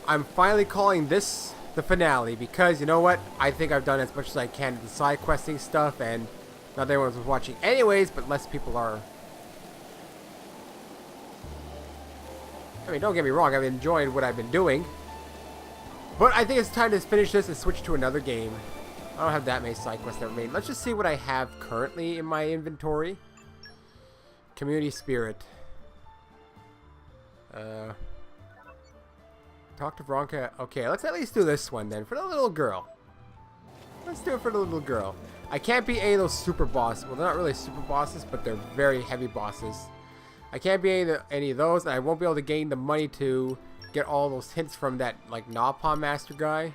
I'm finally calling this the finale because you know what? I think I've done as much as I can with the side questing stuff, and not that anyone was watching anyways, but less people are. I mean, don't get me wrong, I've enjoyed what I've been doing. But I think it's time to finish this and switch to another game. I don't have that many side quests ever made. Let's just see what I have currently in my inventory. Community Spirit. Talk to Veronica. Okay, let's at least do this one then for the little girl. Let's do it for the little girl. I can't be any of those super bosses. Well, they're not really super bosses, but they're very heavy bosses. I can't be any of those, and I won't be able to gain the money to get all those hints from that, like, Napalm Master guy.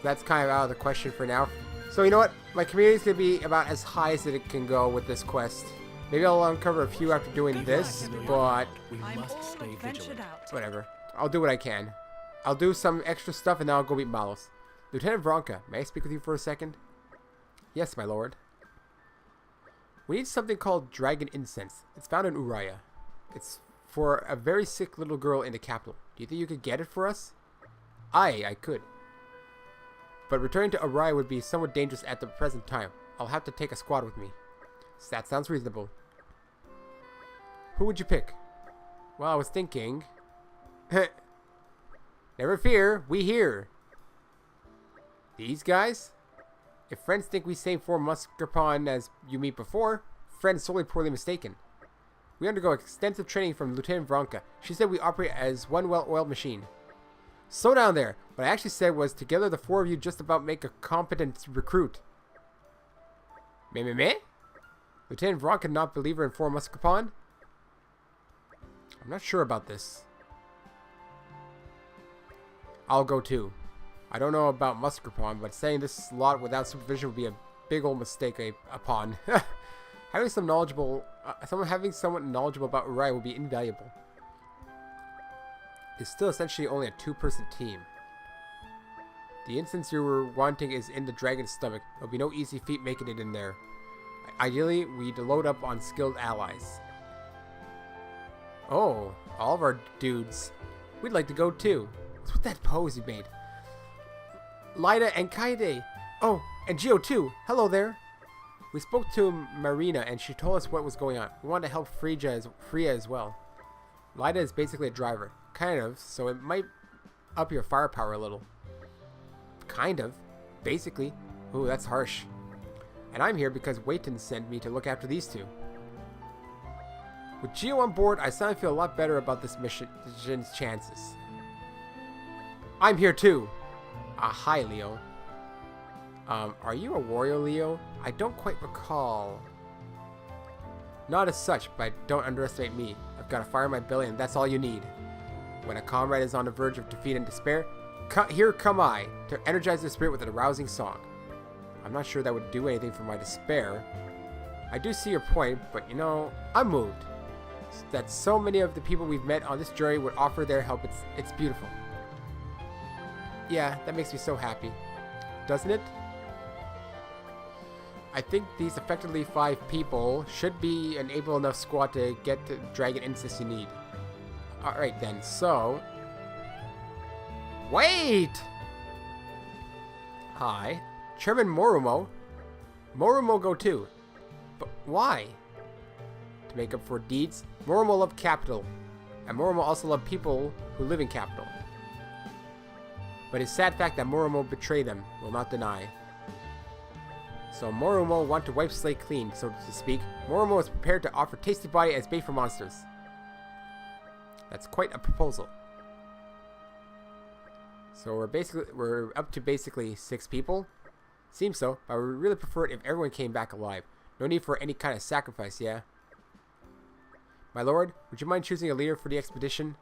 That's kind of out of the question for now. So, you know what? My community is going to be about as high as it can go with this quest. Maybe I'll uncover a few after doing this, but We must stay vigilant. whatever. I'll do what I can. I'll do some extra stuff, and then I'll go meet Malos. Lieutenant Veronica, may I speak with you for a second? Yes, my lord. We need something called Dragon Incense. It's found in Uriah. It's for a very sick little girl in the capital. Do you think you could get it for us? I could. But returning to Uriah would be somewhat dangerous at the present time. I'll have to take a squad with me. That sounds reasonable. Who would you pick? Well, I was thinking... Never fear, we here. These guys? If friends think we same form Muscarpon as you meet before, friends solely poorly mistaken. We undergo extensive training from Lieutenant Veronica. She said we operate as one well-oiled machine. Slow down there. What I actually said was together the four of you just about make a competent recruit. Meh? Lieutenant Veronica not believer in four Muscarpon? I'm not sure about this. I'll go too. I don't know about Muscarpon, but saying this slot without supervision would be a big old mistake upon. Having having someone knowledgeable about Uriah would be invaluable. It's still essentially only a two-person team. The instance you were wanting is in the dragon's stomach. There'll be no easy feat making it in there. Ideally, we'd load up on skilled allies. Oh, all of our dudes. We'd like to go too. What's with that pose you made? Lyda and Kaede. Oh, and Geo too. Hello there. We spoke to Marina and she told us what was going on. We wanted to help Fria as well. Lyda is basically a driver. Kind of, so it might up your firepower a little. Kind of. Basically. Ooh, that's harsh. And I'm here because Wayton sent me to look after these two. With Geo on board, I suddenly feel a lot better about this mission's chances. I'm here too. Hi, Leo. Are you a warrior, Leo? I don't quite recall. Not as such, but don't underestimate me. I've got a fire in my belly, and that's all you need. When a comrade is on the verge of defeat and despair, here come I, to energize their spirit with a rousing song. I'm not sure that would do anything for my despair. I do see your point, but you know, I'm moved. That so many of the people we've met on this journey would offer their help, it's beautiful. Yeah, that makes me so happy. Doesn't it? I think these effectively 5 people should be an able enough squad to get the Dragon Incense you need. Alright then, so... Wait! Hi. Chairman Morumo. Morumo go too. But why? To make up for deeds, Morumo loved capital. And Morumo also loved people who live in capital. But it's sad fact that Morumo betrayed them, will not deny. So Morumo want to wipe slate clean, so to speak. Morumo is prepared to offer tasty body as bait for monsters. That's quite a proposal. So we're up to basically 6 people. Seems so, but I would really prefer it if everyone came back alive. No need for any kind of sacrifice, yeah? My lord, would you mind choosing a leader for the expedition?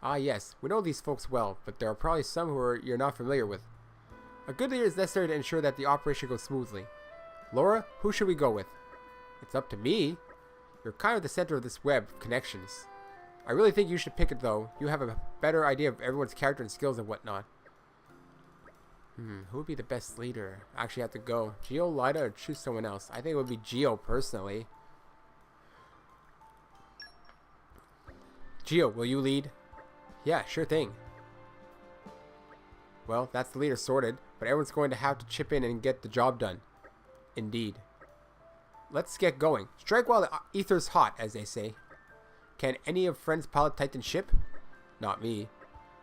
Ah yes, we know these folks well, but there are probably some you're not familiar with. A good leader is necessary to ensure that the operation goes smoothly. Laura, who should we go with? It's up to me. You're kind of the center of this web of connections. I really think you should pick it though. You have a better idea of everyone's character and skills and whatnot. Who would be the best leader? I actually have to go. Geo, Lyda, or choose someone else? I think it would be Geo personally. Geo, will you lead? Yeah, sure thing. Well, that's the leader sorted, but everyone's going to have to chip in and get the job done. Indeed. Let's get going. Strike while the ether's hot, as they say. Can any of friends pilot Titan ship? Not me.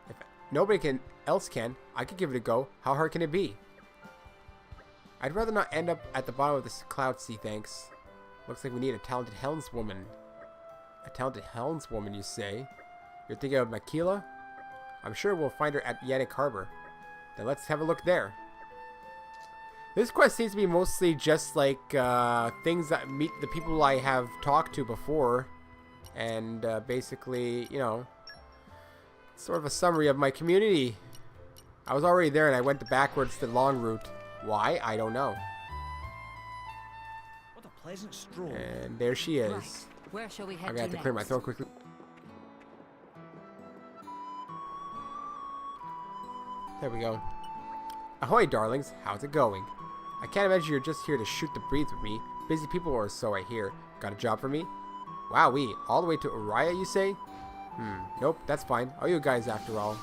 If nobody else can, I could give it a go. How hard can it be? I'd rather not end up at the bottom of this cloud sea, thanks. Looks like we need a talented helmswoman. A talented helmswoman, you say? You're thinking of Makila? I'm sure we'll find her at Yannick Harbor. Then let's have a look there. This quest seems to be mostly just like things that meet the people I have talked to before. And basically, you know, sort of a summary of my community. I was already there and I went backwards the long route. Why? I don't know. What a pleasant stroll. And there she is. Right. Where shall we head I'm gonna have to clear my throat quickly. There we go. Ahoy, darlings. How's it going? I can't imagine you're just here to shoot the breeze with me. Busy people or so I hear. Got a job for me? Wowee. All the way to Uriah, you say? Nope, that's fine. All you guys after all.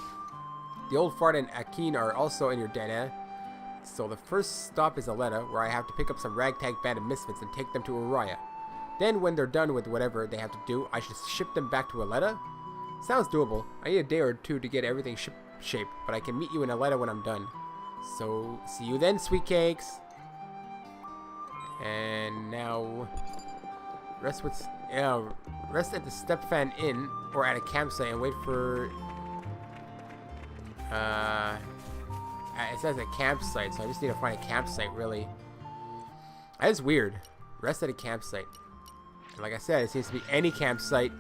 The old fart and Akin are also in your den, eh? So the first stop is Aletta, where I have to pick up some ragtag band of misfits and take them to Uriah. Then when they're done with whatever they have to do, I should ship them back to Aletta? Sounds doable. I need a day or two to get everything shape, but I can meet you in Aletta when I'm done. So, see you then, sweet cakes. And now, rest at the Stepfan Inn or at a campsite and wait for. It says a campsite, so I just need to find a campsite. Really, that is weird. Rest at a campsite. And like I said, it seems to be any campsite.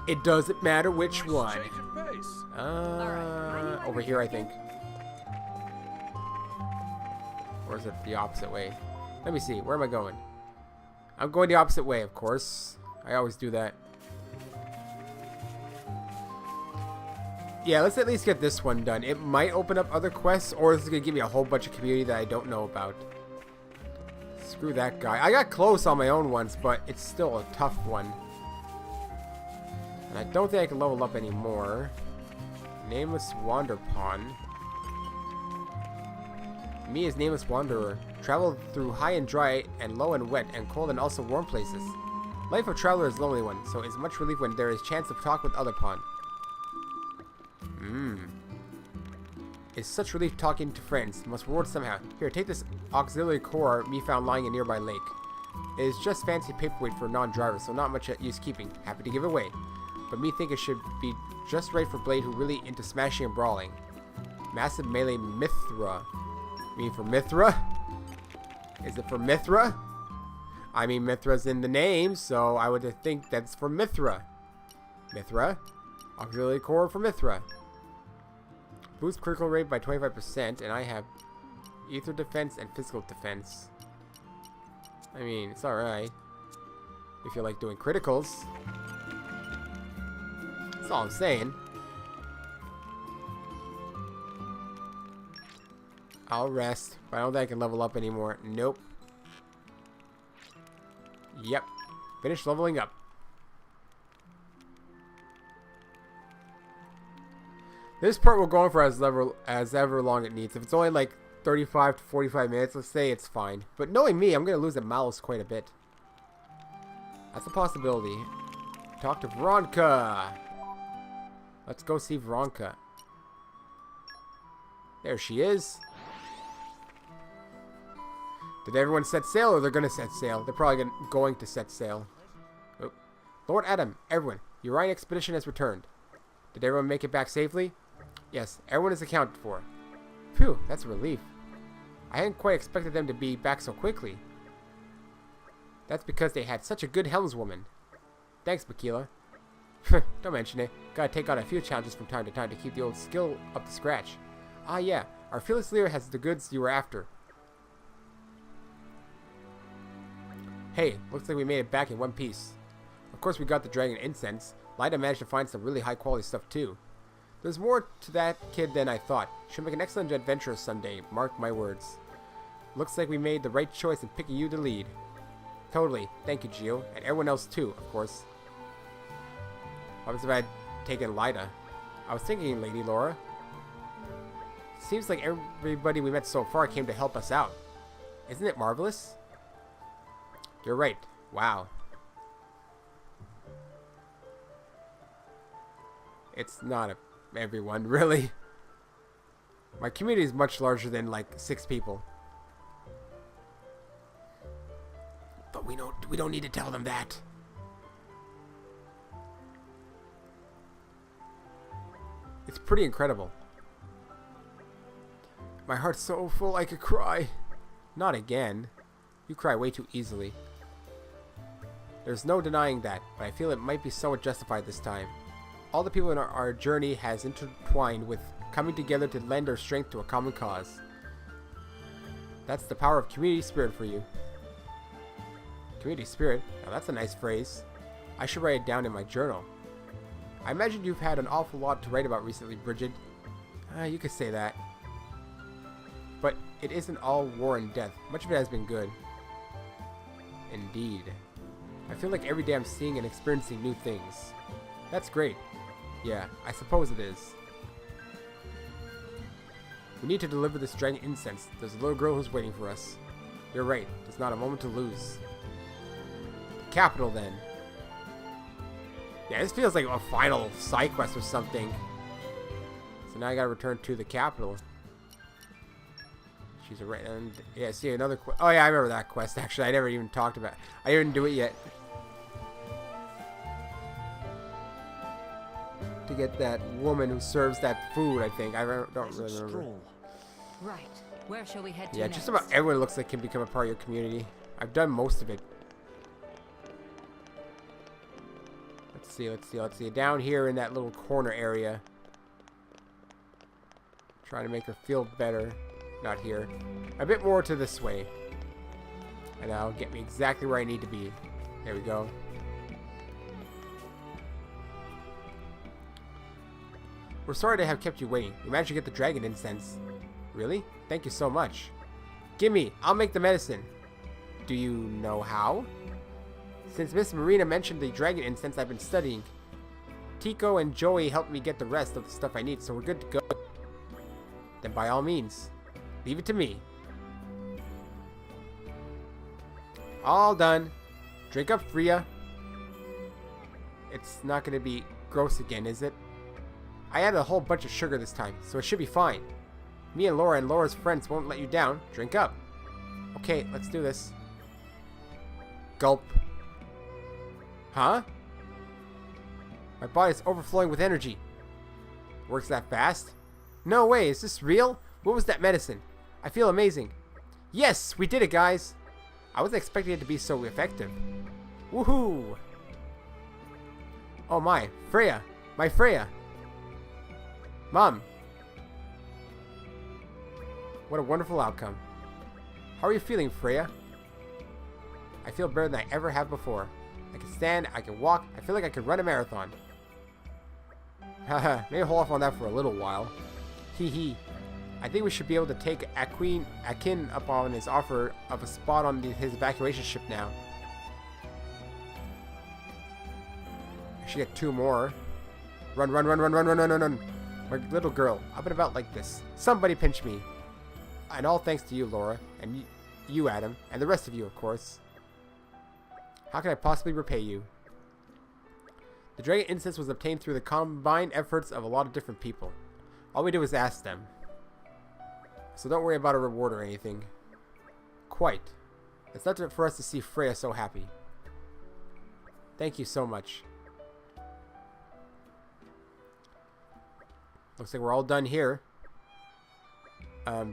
It doesn't matter which one. Over here, I think. Or is it the opposite way? Let me see. Where am I going? I'm going the opposite way, of course. I always do that. Yeah, let's at least get this one done. It might open up other quests, or this is going to give me a whole bunch of community that I don't know about. Screw that guy. I got close on my own once, but it's still a tough one. And I don't think I can level up anymore. Nameless Wander Pawn. Me is Nameless Wanderer. Travel through high and dry, and low and wet, and cold and also warm places. Life of traveler is lonely one, so it's much relief when there is chance to talk with other pawn. It's such relief talking to friends. Must reward somehow. Here, take this auxiliary core me found lying in a nearby lake. It is just fancy paperweight for non-drivers, so not much use keeping. Happy to give away. But me think it should be just right for Blade who really into smashing and brawling. Massive melee Mithra. You mean for Mithra? Is it for Mithra? I mean Mithra's in the name, so I would think that's for Mithra. Mithra? Auxiliary core for Mithra. Boost critical rate by 25%, and I have ether defense and physical defense. I mean, it's alright. If you like doing criticals. That's all I'm saying. I'll rest, but I don't think I can level up anymore. Nope. Yep. Finish leveling up. This part will go on for as ever long it needs. If it's only like 35 to 45 minutes, let's say, it's fine. But knowing me, I'm going to lose at Malos quite a bit. That's a possibility. Talk to Veronica. Let's go see Veronica. There she is. Did everyone set sail, or they're going to set sail? They're probably going to set sail. Oh. Lord Adam, everyone, your Orion expedition has returned. Did everyone make it back safely? Yes, everyone is accounted for. Phew, that's a relief. I hadn't quite expected them to be back so quickly. That's because they had such a good helmswoman. Thanks, Makila. Don't mention it. Gotta take on a few challenges from time to time to keep the old skill up to scratch. Ah yeah, our fearless leader has the goods you were after. Hey, looks like we made it back in one piece. Of course we got the dragon incense. Lyda managed to find some really high quality stuff too. There's more to that kid than I thought. She'll make an excellent adventurer someday, mark my words. Looks like we made the right choice in picking you to lead. Totally. Thank you, Gio. And everyone else too, of course. What was if I had taken Lyda? I was thinking, Lady Laura. Seems like everybody we met so far came to help us out. Isn't it marvelous? You're right. Wow. It's not everyone, really. My community is much larger than like 6 people. But we don't need to tell them that. It's pretty incredible. My heart's so full I could cry. Not again. You cry way too easily. There's no denying that, but I feel it might be somewhat justified this time. All the people in our journey has intertwined with coming together to lend our strength to a common cause. That's the power of community spirit for you. Community spirit? Now that's a nice phrase. I should write it down in my journal. I imagine you've had an awful lot to write about recently, Bridget. You could say that. But it isn't all war and death. Much of it has been good. Indeed. I feel like every day I'm seeing and experiencing new things. That's great. Yeah, I suppose it is. We need to deliver this dragon incense. There's a little girl who's waiting for us. You're right. There's not a moment to lose. Capital, then. Yeah, this feels like a final side quest or something. So now I gotta return to the capital. She's a and yeah, see another quest. Oh yeah, I remember that quest. Actually, I never even talked about it. I didn't do it yet. To get that woman who serves that food, I think. I don't really remember. Right. Where shall we head to Yeah, next? just about everyone looks like can become a part of your community. I've done most of it. Let's see. Down here in that little corner area. Trying to make her feel better. Not here. A bit more to this way. And that'll get me exactly where I need to be. There we go. We're sorry to have kept you waiting. We managed to get the dragon incense. Really? Thank you so much. Gimme! I'll make the medicine. Do you know how? Since Miss Marina mentioned the dragon incense I've been studying, Tico and Joey helped me get the rest of the stuff I need, so we're good to go. Then by all means, leave it to me. All done. Drink up, Fria. It's not going to be gross again, is it? I added a whole bunch of sugar this time, so it should be fine. Me and Laura's friends won't let you down. Drink up. Okay, let's do this. Gulp. Huh? My body's overflowing with energy. Works that fast? No way, is this real? What was that medicine? I feel amazing. Yes, we did it, guys. I wasn't expecting it to be so effective. Woohoo! Oh my, Freya. My Freya. Mom. What a wonderful outcome. How are you feeling, Freya? I feel better than I ever have before. I can stand, I can walk, I feel like I could run a marathon. Haha, maybe hold off on that for a little while. Hee hee. I think we should be able to take Akin up on his offer of a spot on his evacuation ship now. I should get 2 more. Run, run, run, run, run, run, run, run, run. My little girl, I've been about like this. Somebody pinch me. And all thanks to you, Laura, and you, Adam, and the rest of you, of course. How can I possibly repay you? The dragon incense was obtained through the combined efforts of a lot of different people. All we did was ask them. So don't worry about a reward or anything. Quite. It's not for us to see Freya so happy. Thank you so much. Looks like we're all done here.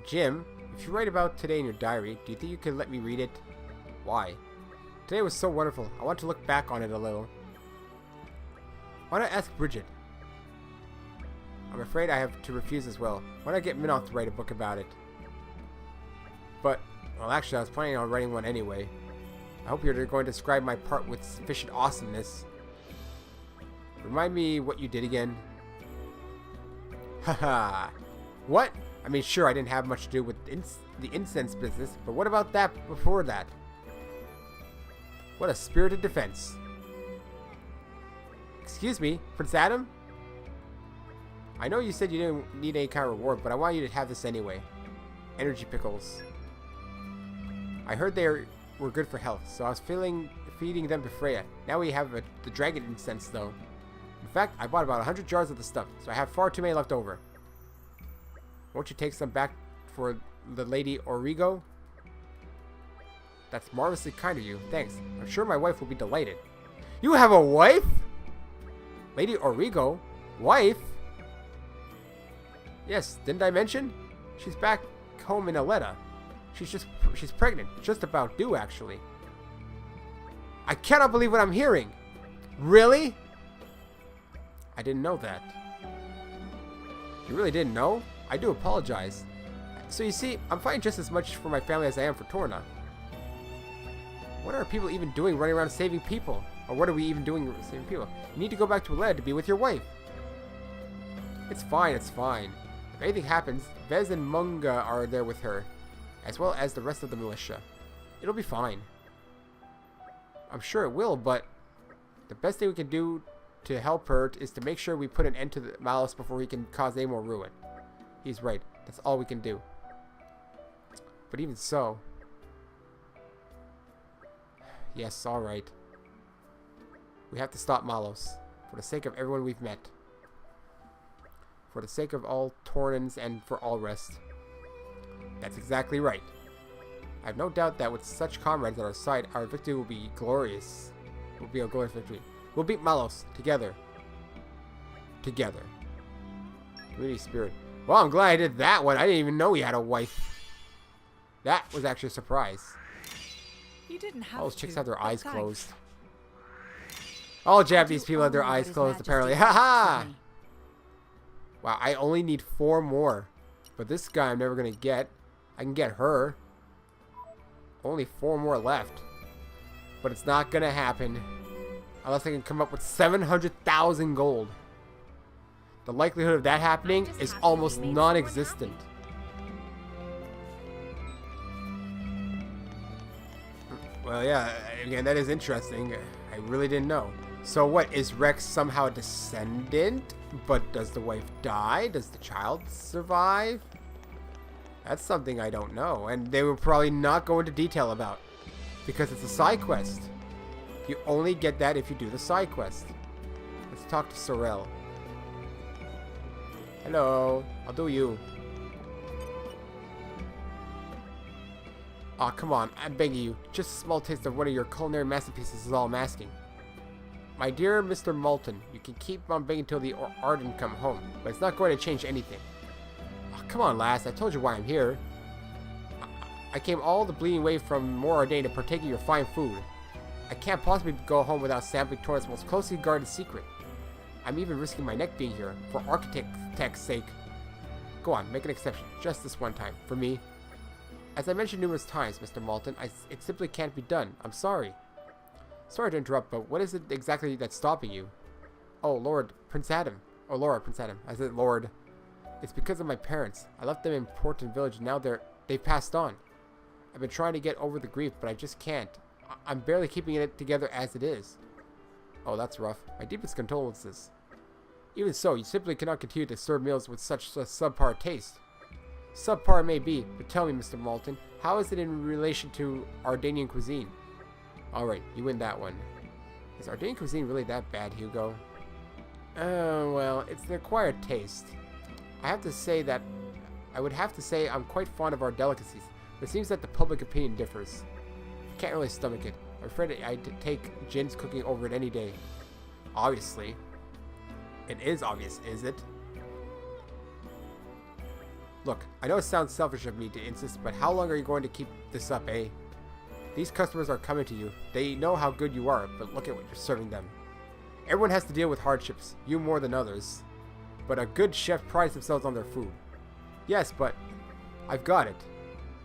Jim, if you write about today in your diary, do you think you could let me read it? Why? Today was so wonderful. I want to look back on it a little. Why not ask Bridget? I'm afraid I have to refuse as well. Why not get Minoth to write a book about it? But, well, actually, I was planning on writing one anyway. I hope you're going to describe my part with sufficient awesomeness. Remind me what you did again. Haha. What? I mean, sure, I didn't have much to do with the incense business, but what about that before that? What a spirited defense. Excuse me, Prince Adam? I know you said you didn't need any kind of reward, but I want you to have this anyway. Energy pickles. I heard they were good for health, so I was feeding them to Fria. Now we have the dragon incense, though. In fact, I bought about 100 jars of the stuff, so I have far too many left over. Won't you take some back for the Lady Origo? That's marvelously kind of you. Thanks. I'm sure my wife will be delighted. You have a wife? Lady Origo? Wife? Yes, didn't I mention? She's back home in Aletta. She's pregnant. Just about due, actually. I cannot believe what I'm hearing. Really? I didn't know that. You really didn't know? I do apologize. So you see, I'm fighting just as much for my family as I am for Torna. What are people even doing running around saving people? Or what are we even doing saving people? You need to go back to Aletta to be with your wife. It's fine, it's fine. If anything happens, Vez and Munga are there with her, as well as the rest of the militia. It'll be fine. I'm sure it will, but the best thing we can do to help her is to make sure we put an end to the Malos before he can cause any more ruin. He's right. That's all we can do. But even so... Yes, alright. We have to stop Malos. For the sake of everyone we've met. For the sake of all Tornans and for all rest. That's exactly right. I have no doubt that with such comrades at our side, our victory will be glorious. It will be a glorious victory. We'll beat Malos together. Together. Community spirit. Well, I'm glad I did that one. I didn't even know he had a wife. That was actually a surprise. You didn't have All those chicks have their but eyes thanks. closed. All Japanese people have their eyes closed, apparently. Haha! Wow, I only need 4 more. But this guy I'm never going to get. I can get her. Only 4 more left. But it's not going to happen. Unless I can come up with 700,000 gold. The likelihood of that happening is almost non-existent. Well, yeah, again, that is interesting. I really didn't know. So what, is Rex somehow a descendant? But does the wife die? Does the child survive? That's something I don't know. And they will probably not go into detail about. Because it's a side quest. You only get that if you do the side quest. Let's talk to Sorel. Hello. I'll do you. Aw, come on. I'm begging you. Just a small taste of one of your culinary masterpieces is all I'm asking. My dear Mr. Moulton, you can keep on begging till the Arden come home, but it's not going to change anything. Oh, come on, lass. I told you why I'm here. I came all the bleeding way from Moradane to partake of your fine food. I can't possibly go home without sampling Torna's most closely guarded secret. I'm even risking my neck being here, for architect's sake. Go on, make an exception, just this one time, for me. As I mentioned numerous times, Mr. Moulton, it simply can't be done. I'm sorry. Sorry to interrupt, but what is it exactly that's stopping you? Oh, Lord, Prince Adam. Oh, Laura, Prince Adam. I said Lord. It's because of my parents. I left them in Porton Village, and now they've passed on. I've been trying to get over the grief, but I just can't. I'm barely keeping it together as it is. Oh, that's rough. My deepest condolences. Even so, you simply cannot continue to serve meals with such a subpar taste. Subpar it may be, but tell me, Mr. Moulton, how is it in relation to Ardanian cuisine? Alright, you win that one. Is Ardanian cuisine really that bad, Hugo? Well, it's an acquired taste. I would have to say I'm quite fond of our delicacies, but it seems that the public opinion differs. I can't really stomach it. I'm afraid I'd take Jin's cooking over it any day. Obviously. It is obvious, is it? Look, I know it sounds selfish of me to insist, but how long are you going to keep this up, eh? These customers are coming to you. They know how good you are, but look at what you're serving them. Everyone has to deal with hardships, you more than others. But a good chef prides themselves on their food. Yes, but I've got it.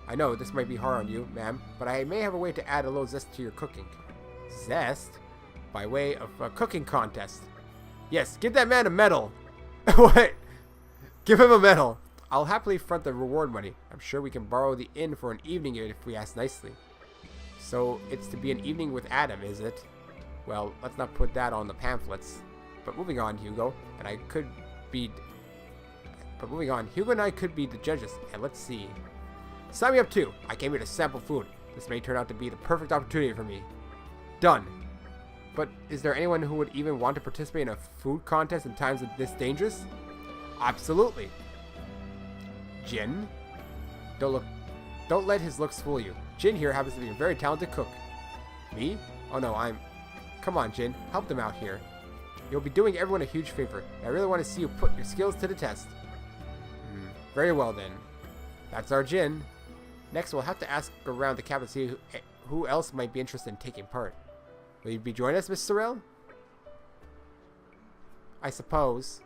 I know this might be hard on you, ma'am, but I may have a way to add a little zest to your cooking. Zest? By way of a cooking contest. Yes, give that man a medal. What? Give him a medal. I'll happily front the reward money. I'm sure we can borrow the inn for an evening if we ask nicely. So, it's to be an evening with Adam, is it? Well, let's not put that on the pamphlets. But moving on, Hugo and I could be... Hugo and I could be the judges. And let's see. Sign me up too. I came here to sample food. This may turn out to be the perfect opportunity for me. Done. But is there anyone who would even want to participate in a food contest in times of this dangerous? Absolutely. Jin? Don't let his looks fool you. Jin here happens to be a very talented cook. Me? Oh no, Come on, Jin. Help them out here. You'll be doing everyone a huge favor. I really want to see you put your skills to the test. Very well then. That's our Jin. Next, we'll have to ask around the camp to see who else might be interested in taking part. Will you be joining us, Miss Sorrel? I suppose.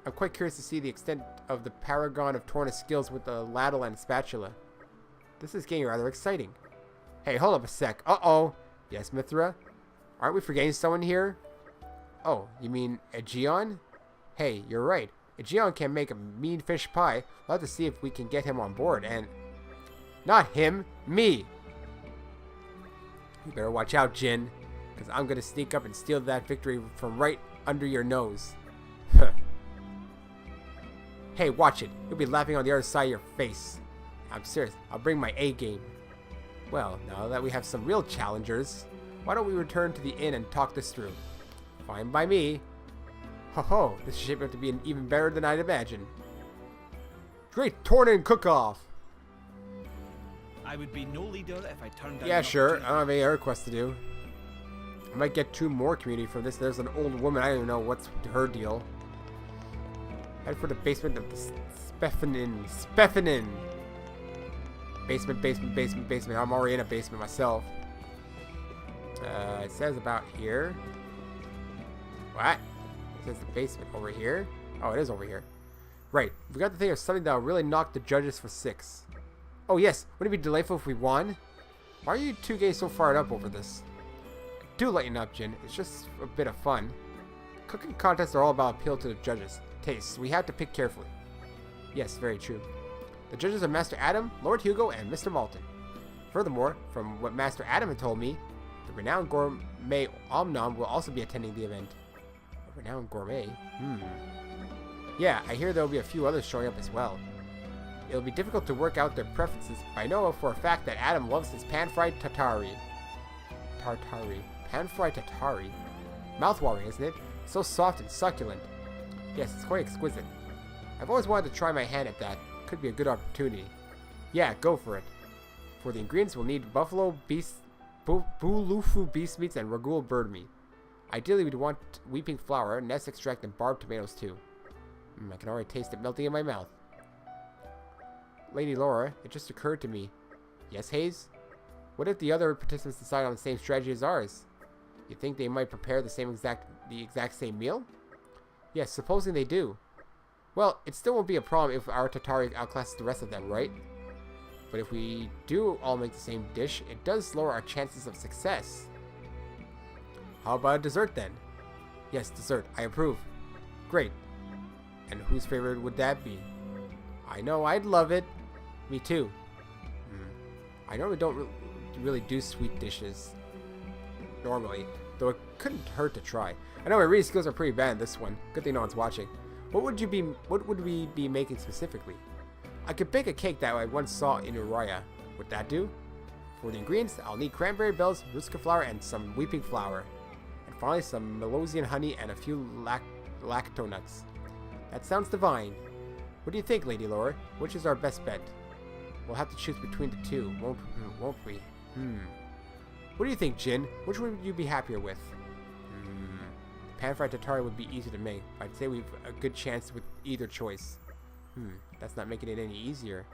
I'm quite curious to see the extent of the paragon of Torna's skills with the ladle and spatula. This is getting rather exciting. Hey, hold up a sec. Uh-oh. Yes, Mithra? Aren't we forgetting someone here? Oh, you mean Aegon? Hey, you're right. Aegon can make a mean fish pie. We'll have to see if we can get him on board, and... Not him, me! You better watch out, Jin, because I'm going to sneak up and steal that victory from right under your nose. Hey, watch it. You'll be laughing on the other side of your face. I'm serious. I'll bring my A game. Well, now that we have some real challengers, why don't we return to the inn and talk this through? Fine by me. Ho ho, this is shaping up to be even better than I'd imagined. Great Torna cook-off! I would be no leader if I turned down. Yeah, sure. I don't have any other quests to do. I might get 2 more community from this. There's an old woman. I don't even know what's her deal. Head for the basement of the Spefinin. Basement. I'm already in a basement myself. It says about here. What? It says the basement over here. Oh, it is over here. Right. We got to think of something that will really knock the judges for 6. Oh yes, wouldn't it be delightful if we won? Why are you two guys so fired up over this? Do lighten up, Jin. It's just a bit of fun. Cooking contests are all about appeal to the judges' tastes. We have to pick carefully. Yes, very true. The judges are Master Adam, Lord Hugo, and Mr. Malton. Furthermore, from what Master Adam had told me, the renowned gourmet Omnom will also be attending the event. A renowned gourmet? Yeah, I hear there will be a few others showing up as well. It'll be difficult to work out their preferences, but I know for a fact that Adam loves his pan-fried tartare. Pan-fried tartare? Mouth-watering, isn't it? So soft and succulent. Yes, it's quite exquisite. I've always wanted to try my hand at that. Could be a good opportunity. Yeah, go for it. For the ingredients, we'll need buffalo beast, bulufu beast meats, and ragul bird meat. Ideally, we'd want weeping flour, nest extract, and barb tomatoes too. I can already taste it melting in my mouth. Lady Laura, it just occurred to me. Yes, Hayes? What if the other participants decide on the same strategy as ours? You think they might prepare the exact same meal? Yes, supposing they do. Well, it still won't be a problem if our Tatari outclasses the rest of them, right? But if we do all make the same dish, it does lower our chances of success. How about a dessert then? Yes, dessert. I approve. Great. And whose favorite would that be? I know I'd love it. Me too. I normally don't really do sweet dishes. Normally. Though it couldn't hurt to try. I know my reading skills are pretty bad in this one. Good thing no one's watching. What would we be making specifically? I could bake a cake that I once saw in Uriah. Would that do? For the ingredients, I'll need cranberry bells, ruska flour, and some weeping flour. And finally, some Melosian honey and a few lactonuts. That sounds divine. What do you think, Lady Laura? Which is our best bet? We'll have to choose between the two, won't we? What do you think, Jin? Which would you be happier with? The pan-fried tartare would be easy to make. I'd say we've a good chance with either choice. That's not making it any easier.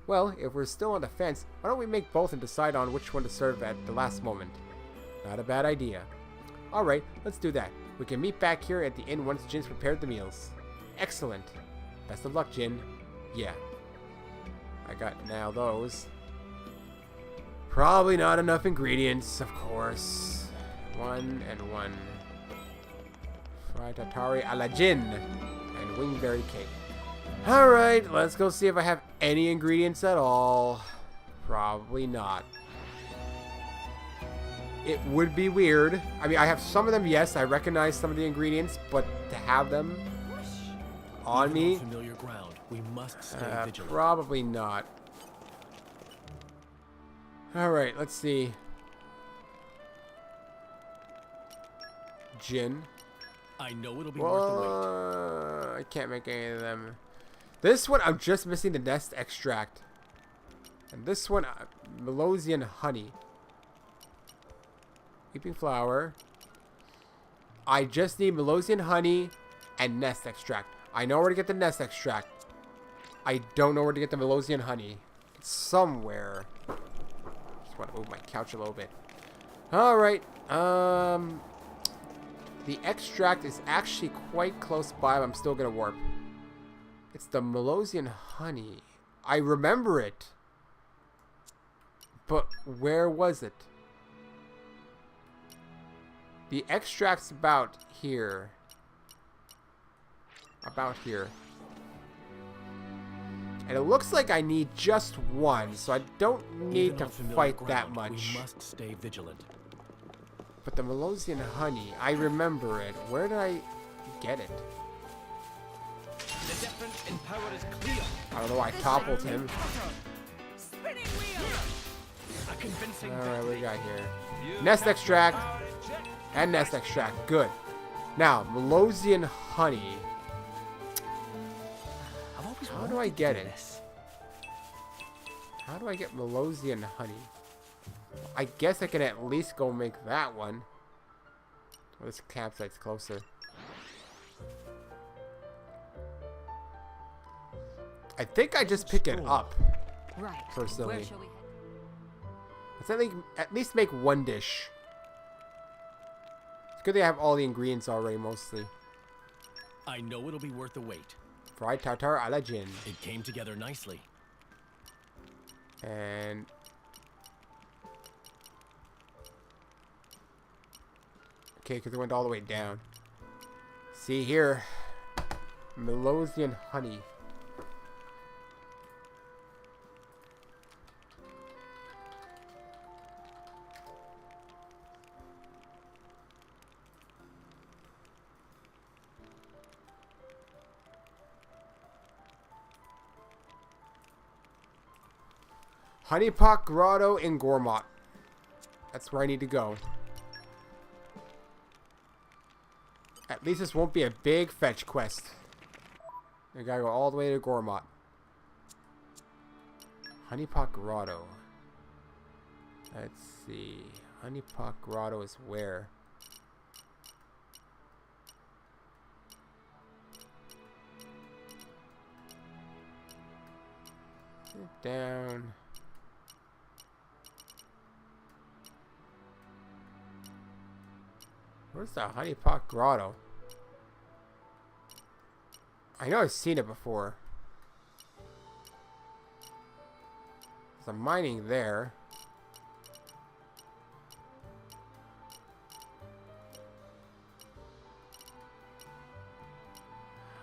Well, if we're still on the fence, why don't we make both and decide on which one to serve at the last moment? Not a bad idea. Alright, let's do that. We can meet back here at the inn once Jin's prepared the meals. Excellent. Best of luck, Jin. Yeah. I got now those. Probably not enough ingredients, of course. 1 and 1. Fried tartare a la Jin. And wingberry cake. Alright, let's go see if I have any ingredients at all. Probably not. it would be weird. I mean, I have some of them, yes. I recognize some of the ingredients, but to have them on Even me, on familiar ground, we must stay vigilant. probably not. All right, let's see. Gin. I know it'll be worth the wait. I can't make any of them. This one, I'm just missing the nest extract. And this one, Malosian honey. Weeping flower. I just need Malosian honey and nest extract. I know where to get the nest extract. I don't know where to get the Malosian honey. It's somewhere. Just want to move my couch a little bit. Alright. The extract is actually quite close by, but I'm still going to warp. It's the Malosian honey. I remember it. But where was it? The extract's about here. About here. And it looks like I need just one, so I don't need to fight that much. We must stay vigilant. But the Malosian honey, I remember it. Where did I get it? The difference in power is clear. I don't know why I toppled him. Spinning wheel. A convincing Alright, what do we got here? You Nest capture extract. power in check. And nest extract. Good. Now, Malosian honey. I've always How do wanted I to get do it? this. How do I get Malosian honey? I guess I can at least go make that one. Well, this campsite's closer. I think I just pick it up. Right. Personally. Where shall we head? Let's at least make one dish. It's good they have all the ingredients already, mostly. I know it'll be worth the wait. Fried tartar a la gin. It came together nicely. And... okay, because it went all the way down. See here. Malosian honey. Honeypot Grotto in Gormott. That's where I need to go. At least this won't be a big fetch quest. I gotta go all the way to Gormott. Honeypot Grotto. Let's see. Honeypot Grotto is where? Sit down. Where's the Honeypot Grotto? I know I've seen it before. There's a mining there.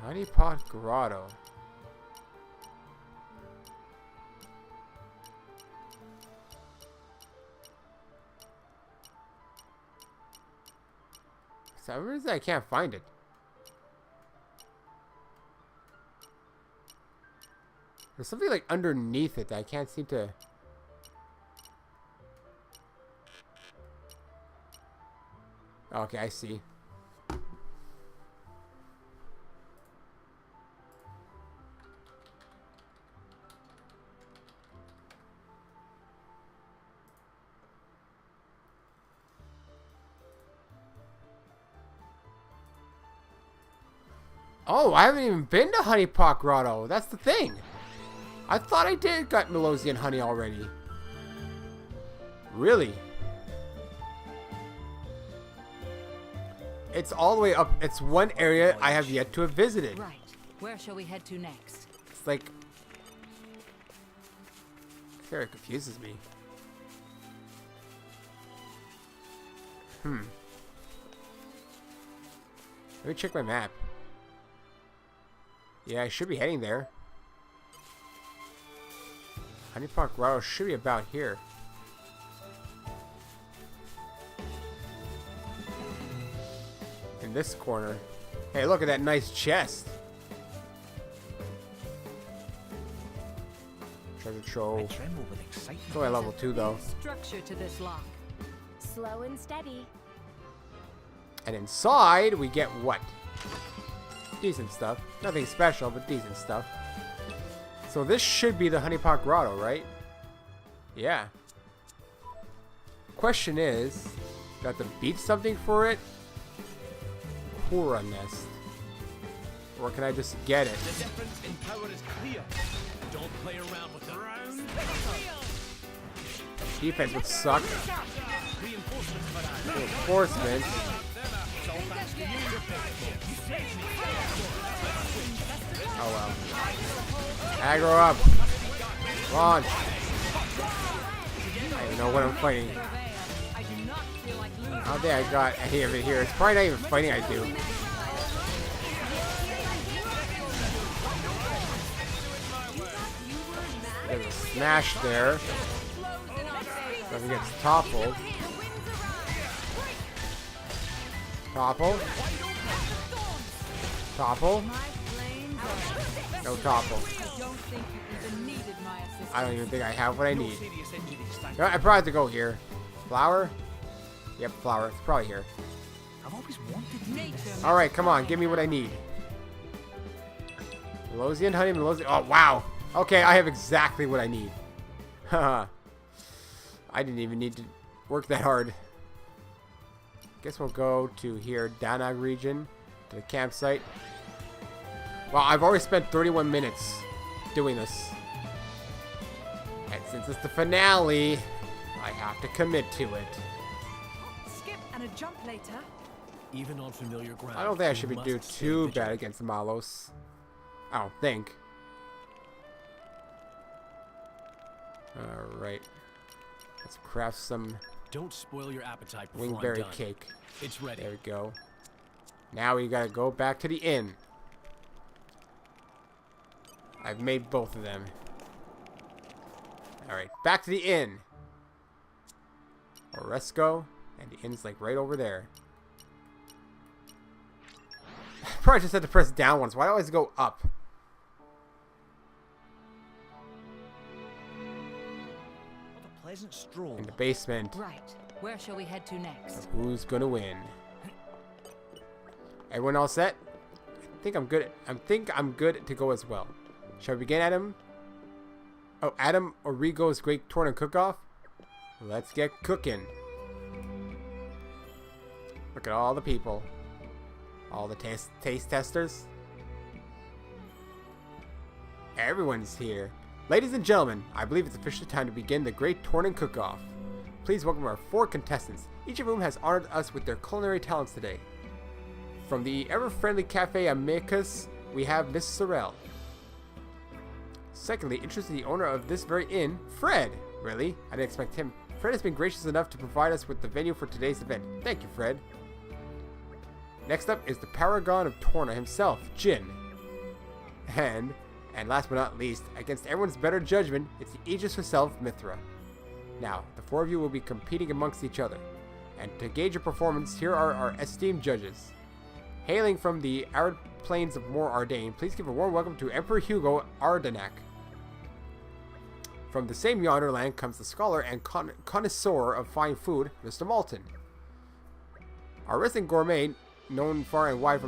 Honeypot Grotto. For some reason I can't find it. There's something like underneath it that I can't seem to... okay, I see. Oh, I haven't even been to Honeypot Grotto. That's the thing. I thought I did got Malosian honey already. Really? It's all the way up. It's one area I have yet to have visited. Right. Where shall we head to next? It's like... it confuses me. Let me check my map. Yeah, I should be heading there. Honeypot Grotto should be about here. in this corner. Hey, look at that nice chest. Treasure I trove. tremble with excitement. It's only level 2 though. Structure to this lock. Slow and steady. And inside we get what? Decent stuff. Nothing special, but decent stuff. So this should be the Honeypot Grotto, right? Yeah. Question is, do I have to beat something for it? Kura nest. Or can I just get it? The difference in power is clear. Don't play around with the round. Defense would suck. Reinforcements for that. Reinforcements. Oh well. Aggro up. Launch. I don't even know what I'm fighting. I do not feel like losing. I don't think I got any of it here. It's probably not even fighting I do. There's a smash there. Then he gets toppled. Topple. Topple. No topple. I don't even think I have what I need. Serious injuries, thank I probably have to go here. Flower? Yep, flower. It's probably here. I've always wanted to. Alright, come on. Give me what I need. Melosian honey, Melosian. Oh, wow. Okay, I have exactly what I need. Haha. I didn't even need to work that hard. Guess we'll go to here, Danag region, to the campsite. Well, I've already spent 31 minutes doing this. And since it's the finale, I have to commit to it. Skip and a jump later. Even on familiar ground. I don't think I you should be must doing stay too vigilant. bad against the Malos. I don't think. Alright. Let's craft some Don't spoil your appetite before I'm wingberry done. cake. It's ready. There we go. Now we gotta go back to the inn. I've made both of them. Alright, back to the inn. Oresco, and the inn's like right over there. Probably just had to press down once. Why do I always go up? What a pleasant stroll. In the basement. Right. Where shall we head to next? Who's gonna win? Everyone all set? I think I'm good. I think I'm good to go as well. Shall we begin, Adam? Oh, Adam Origo's Great Torna Cook-Off? Let's get cooking. Look at all the people. All the taste testers. Everyone's here. Ladies and gentlemen, I believe it's officially time to begin the Great Torna Cook-Off. Please welcome our 4 contestants, each of whom has honored us with their culinary talents today. From the ever-friendly Cafe Amicus, we have Miss Sorrell. Secondly, introducing the owner of this very inn, Fred. Really? I didn't expect him. Fred has been gracious enough to provide us with the venue for today's event. Thank you, Fred. Next up is the paragon of Torna himself, Jin. And last but not least, against everyone's better judgment, it's the Aegis herself, Mithra. Now, the 4 of you will be competing amongst each other. And to gauge your performance, here are our esteemed judges. Hailing from the arid plains of Mor Ardain, please give a warm welcome to Emperor Hugo Ardenac. From the same yonder land comes the scholar and connoisseur of fine food, Mr. Malton. Our resident gourmet, known far and wide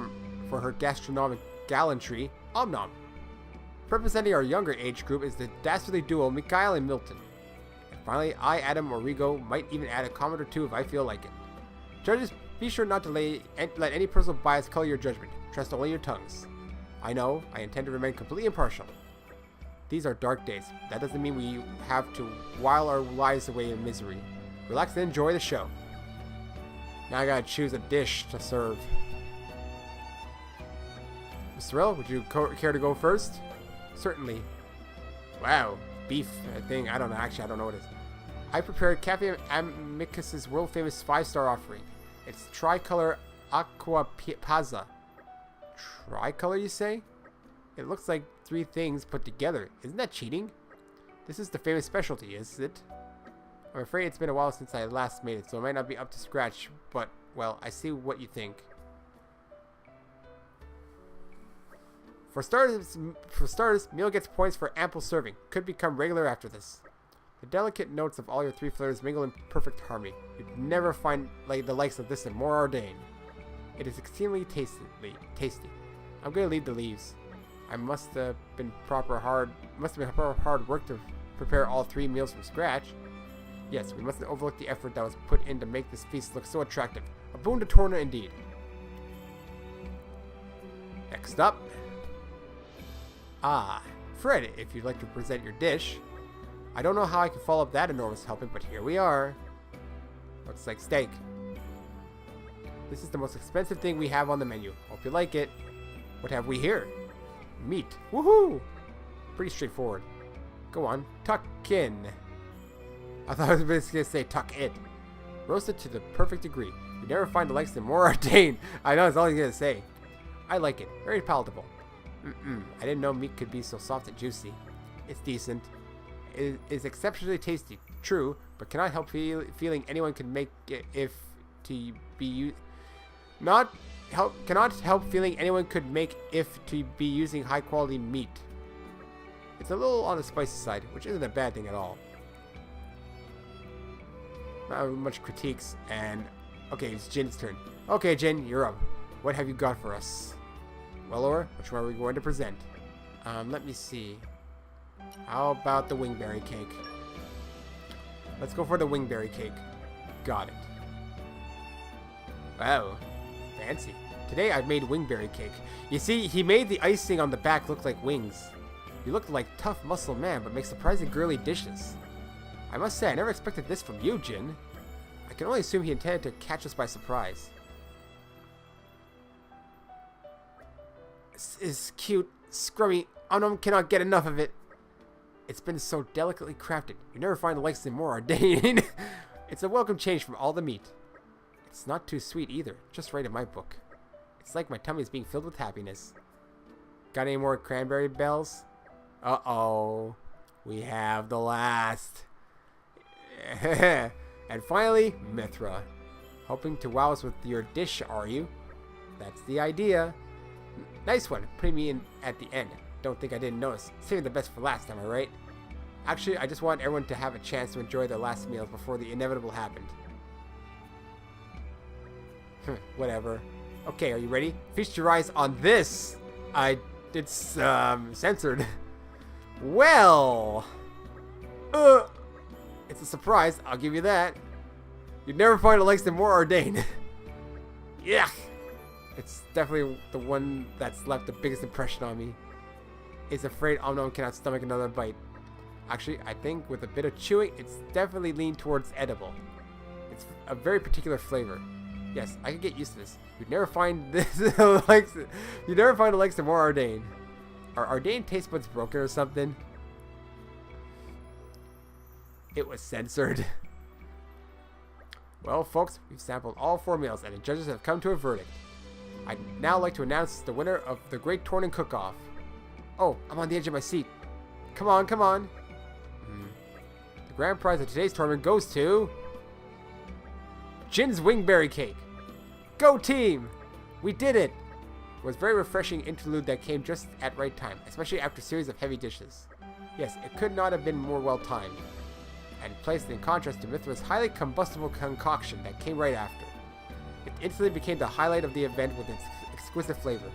for her gastronomic gallantry, Omnom. Representing our younger age group is the dastardly duo, Mikhail and Milton. And finally, I, Adam Origo, might even add a comment or two if I feel like it. Judges, be sure not to let any personal bias color your judgment. Trust only your tongues. I know, I intend to remain completely impartial. These are dark days. That doesn't mean we have to while our lives away in misery. Relax and enjoy the show. Now I gotta choose a dish to serve. Mr. Sorrell, would you care to go first? Certainly. Wow, beef thing. I don't know. Actually, I don't know what it is. I prepared Cafe Amicus's world-famous 5-star offering. It's tricolor aqua pazza. Tricolor, you say? It looks like 3 things put together. Isn't that cheating? This is the famous specialty, is it? I'm afraid it's been a while since I last made it, so it might not be up to scratch, but, well, I see what you think. For starters, meal gets points for ample serving. Could become regular after this. The delicate notes of all your 3 flavors mingle in perfect harmony. You'd never find the likes of this in more ordained. It is extremely tasty. I'm gonna leave the leaves. I must have been proper hard work to prepare all 3 meals from scratch. Yes, we mustn't overlook the effort that was put in to make this feast look so attractive. A boon to Torna indeed. Next up. Fred, if you'd like to present your dish. I don't know how I can follow up that enormous helping, but here we are. Looks like steak. This is the most expensive thing we have on the menu. Hope you like it. What have we here? Meat. Woohoo! Pretty straightforward. Go on, tuck in. I thought I was basically going to say tuck it. Roasted to the perfect degree. You never find the likes of more ordained. I know, that's all he's going to say. I like it. Very palatable. I didn't know meat could be so soft and juicy. It's decent. It is exceptionally tasty. True, but cannot help feeling anyone can make it if to be cannot help feeling anyone could make if to be using high quality meat. It's a little on the spicy side, which isn't a bad thing at all. Not much critiques, and okay, it's Jin's turn. Okay, Jin, you're up. What have you got for us? Well, Laura, which one are we going to present? Let me see. How about the wingberry cake? Let's go for the wingberry cake. Got it. Wow, fancy. Today I made wingberry cake. You see, he made the icing on the back look like wings. You look like tough muscle man, but make surprising girly dishes. I must say, I never expected this from you, Jin. I can only assume he intended to catch us by surprise. This is cute, scrummy. Omnom cannot get enough of it. It's been so delicately crafted. You never find the likes of more ordained. It's a welcome change from all the meat. It's not too sweet either. Just right in my book. It's like my tummy is being filled with happiness. Got any more cranberry bells? Uh-oh. We have the last. And finally, Mithra. Hoping to wow us with your dish, are you? That's the idea. Nice one, putting me in at the end. Don't think I didn't notice. Saving the best for last, am I right? Actually, I just want everyone to have a chance to enjoy their last meals before the inevitable happened. Whatever. Okay, are you ready? Feast your eyes on this! It's censored. Well! It's a surprise, I'll give you that. You'd never find a likes of more ordained. Yeah! It's definitely the one that's left the biggest impression on me. Is afraid Omnom cannot stomach another bite. Actually, I think with a bit of chewing, it's definitely leaned towards edible. It's a very particular flavor. Yes, I can get used to this. You'd never find this you'd never find the likes of more ordained. Are ordained taste buds broken or something? It was censored. Well, folks, we've sampled all 4 meals, and the judges have come to a verdict. I'd now like to announce the winner of the Great Torna Cook-Off. Oh, I'm on the edge of my seat. Come on, come on. The grand prize of today's tournament goes to Jin's Wingberry Cake. Go team! We did it! It was a very refreshing interlude that came just at right time, especially after a series of heavy dishes. Yes, it could not have been more well timed, and placed in contrast to Mithra's highly combustible concoction that came right after. It instantly became the highlight of the event with its exquisite flavor.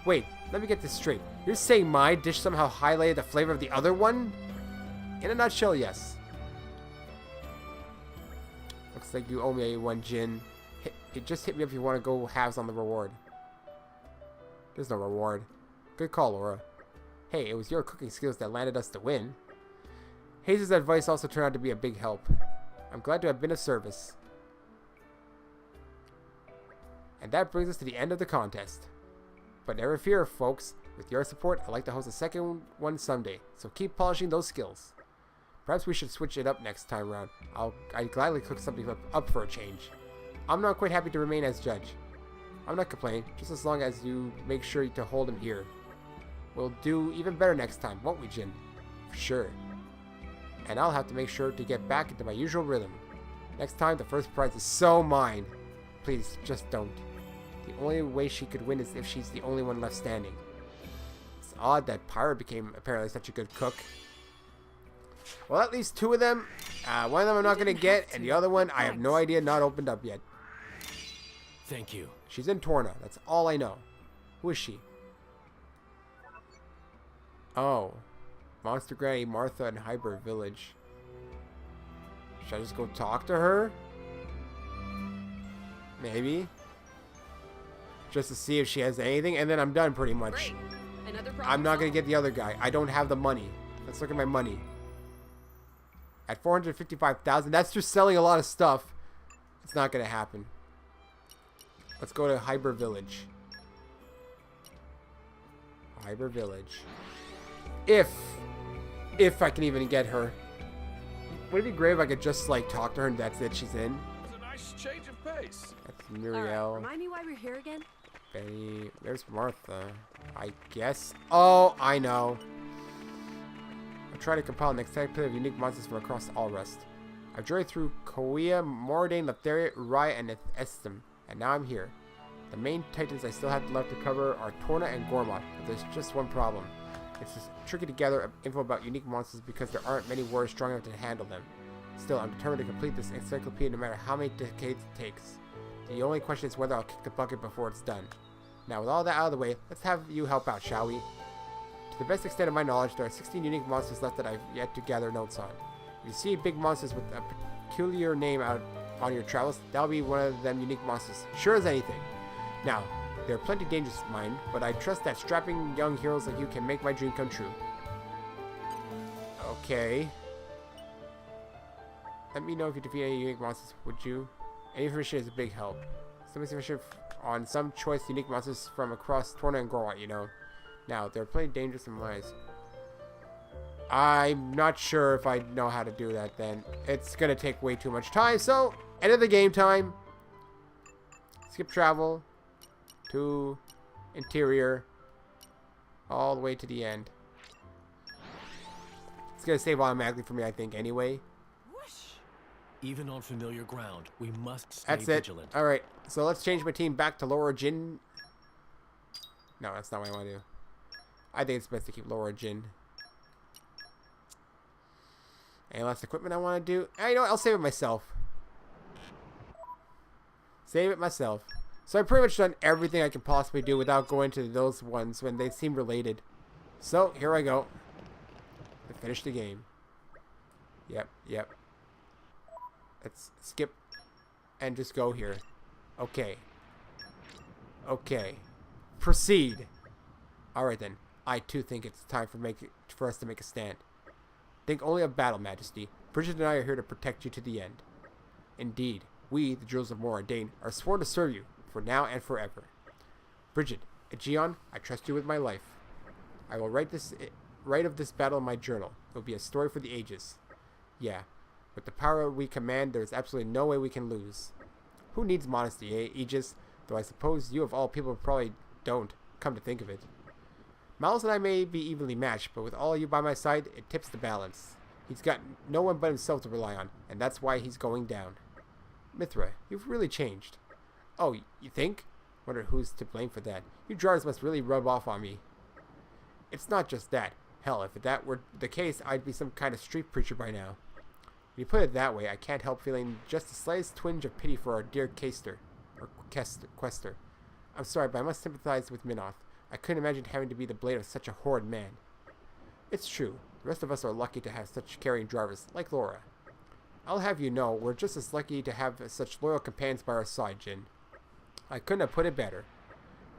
Wait, let me get this straight. You're saying my dish somehow highlighted the flavor of the other one? In a nutshell, yes. Looks like you owe me one, Jin. Just hit me up if you want to go halves on the reward. There's no reward. Good call, Laura. Hey, it was your cooking skills that landed us the win. Hayes' advice also turned out to be a big help. I'm glad to have been of service. And that brings us to the end of the contest. But never fear, folks. With your support, I'd like to host a second one someday, so keep polishing those skills. Perhaps we should switch it up next time around. I'd gladly cook something up for a change. I'm not quite happy to remain as judge. I'm not complaining, just as long as you make sure to hold him here. We'll do even better next time, won't we, Jin? For sure. And I'll have to make sure to get back into my usual rhythm. Next time, the first prize is so mine. Please, just don't. The only way she could win is if she's the only one left standing. It's odd that Pyra became apparently such a good cook. Well, at least 2 of them. One of them I'm not going to get, and the other one, I have no idea, not opened up yet. Thank you. She's in Torna. That's all I know. Who is she? Oh. Monster Granny, Martha, and Hybrid Village. Should I just go talk to her? Maybe. Just to see if she has anything, and then I'm done pretty much. I'm not going to get the other guy. I don't have the money. Let's look at my money. At 455,000, that's just selling a lot of stuff. It's not going to happen. Let's go to Hybrid Village. Hybrid Village. If I can even get her. Would it be great if I could just like talk to her and that's it, she's in? It's a nice change of pace. That's Muriel. Remind me why we're here again? Betty. There's Martha. I guess. Oh, I know. I'll try to compile an encyclopedia of unique monsters from across all rest. I've journeyed through Korea, Mordane, Leptheria, Uriah, and Estim, and now I'm here. The main titans I still have left to cover are Torna and Gormott, but there's just one problem. It's just tricky to gather info about unique monsters because there aren't many warriors strong enough to handle them. Still, I'm determined to complete this encyclopedia no matter how many decades it takes. The only question is whether I'll kick the bucket before it's done. Now, with all that out of the way, let's have you help out, shall we? To the best extent of my knowledge, there are 16 unique monsters left that I've yet to gather notes on. If you see big monsters with a peculiar name out on your travels, that'll be one of them unique monsters. Sure as anything. Now, there are plenty dangerous, mind, but I trust that strapping young heroes like you can make my dream come true. Okay. Let me know if you defeat any unique monsters, would you? Any information is a big help. Some information on some choice unique monsters from across Torna and Gormott, you know. Now, they're plenty dangerous in wise. I'm not sure if I know how to do that then. It's gonna take way too much time, so end of the game time. Skip travel to interior all the way to the end. It's gonna save automatically for me, I think, anyway. Even on familiar ground, we must stay That's it. vigilant. All right, so let's change my team back to Laura Jin. No, that's not what I want to do. I think it's best to keep Laura Jin. Any last equipment I want to do? You know what? I'll save it myself. Save it myself. So I've pretty much done everything I can possibly do without going to those ones when they seem related. So, here I go. To finish the game. Yep. Let's skip and just go here. Okay. Proceed. Alright then. I too think it's time for us to make a stand. Think only of battle, Majesty. Bridget and I are here to protect you to the end. Indeed, we, the Jewels of Moradane, are sworn to serve you, for now and forever. Bridget, Aegeon, I trust you with my life. I will write of this battle in my journal. It will be a story for the ages. Yeah, with the power we command, there is absolutely no way we can lose. Who needs modesty, eh, Aegis? Though I suppose you of all people probably don't, come to think of it. Malos and I may be evenly matched, but with all of you by my side, it tips the balance. He's got no one but himself to rely on, and that's why he's going down. Mithra, you've really changed. Oh, you think? Wonder who's to blame for that. You drawers must really rub off on me. It's not just that. Hell, if that were the case, I'd be some kind of street preacher by now. When you put it that way, I can't help feeling just the slightest twinge of pity for our dear Quester. I'm sorry, but I must sympathize with Minoth. I couldn't imagine having to be the blade of such a horrid man. It's true. The rest of us are lucky to have such caring drivers, like Laura. I'll have you know, we're just as lucky to have such loyal companions by our side, Jin. I couldn't have put it better.